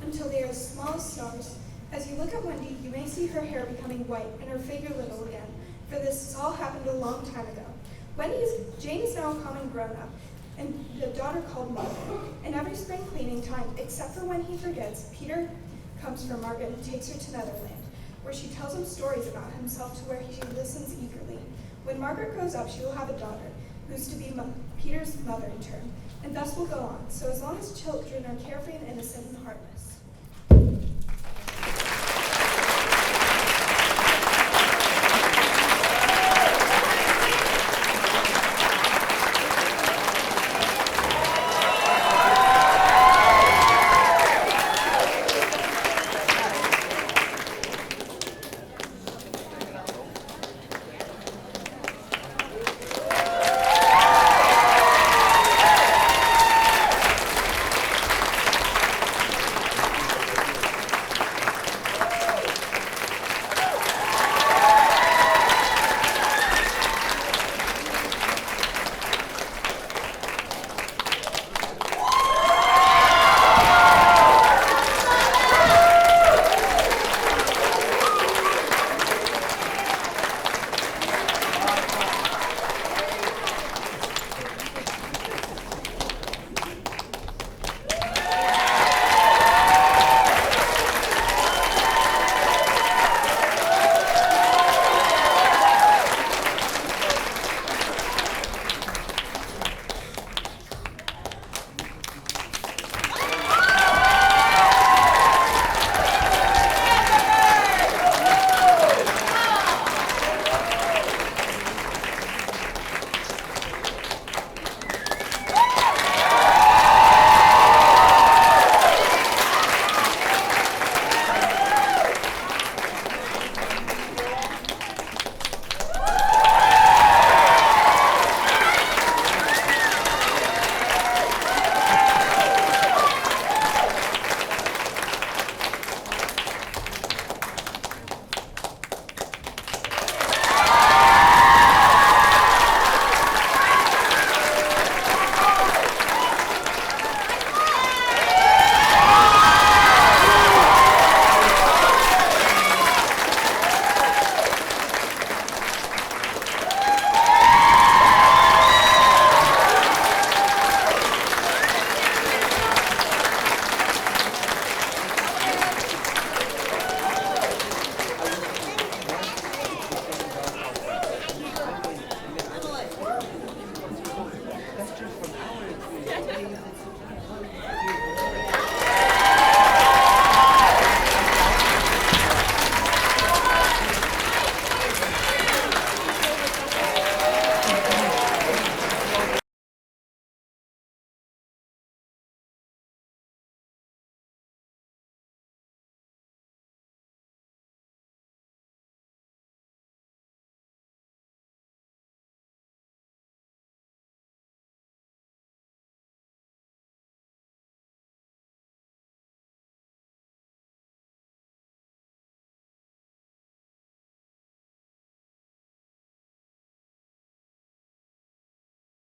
until they are as small as stars. As you look at Wendy, you may see her hair becoming white and her figure little again, for this has all happened a long time ago. Jane is now a common grown-up, and the daughter called Mother. And every spring cleaning time, except for when he forgets, Peter comes for Margaret and takes her to Netherland, where she tells him stories about himself to where he listens eagerly. When Margaret grows up, she will have a daughter, who's to be Peter's mother in turn, and thus will go on, so as long as children are carefree and innocent and heartless.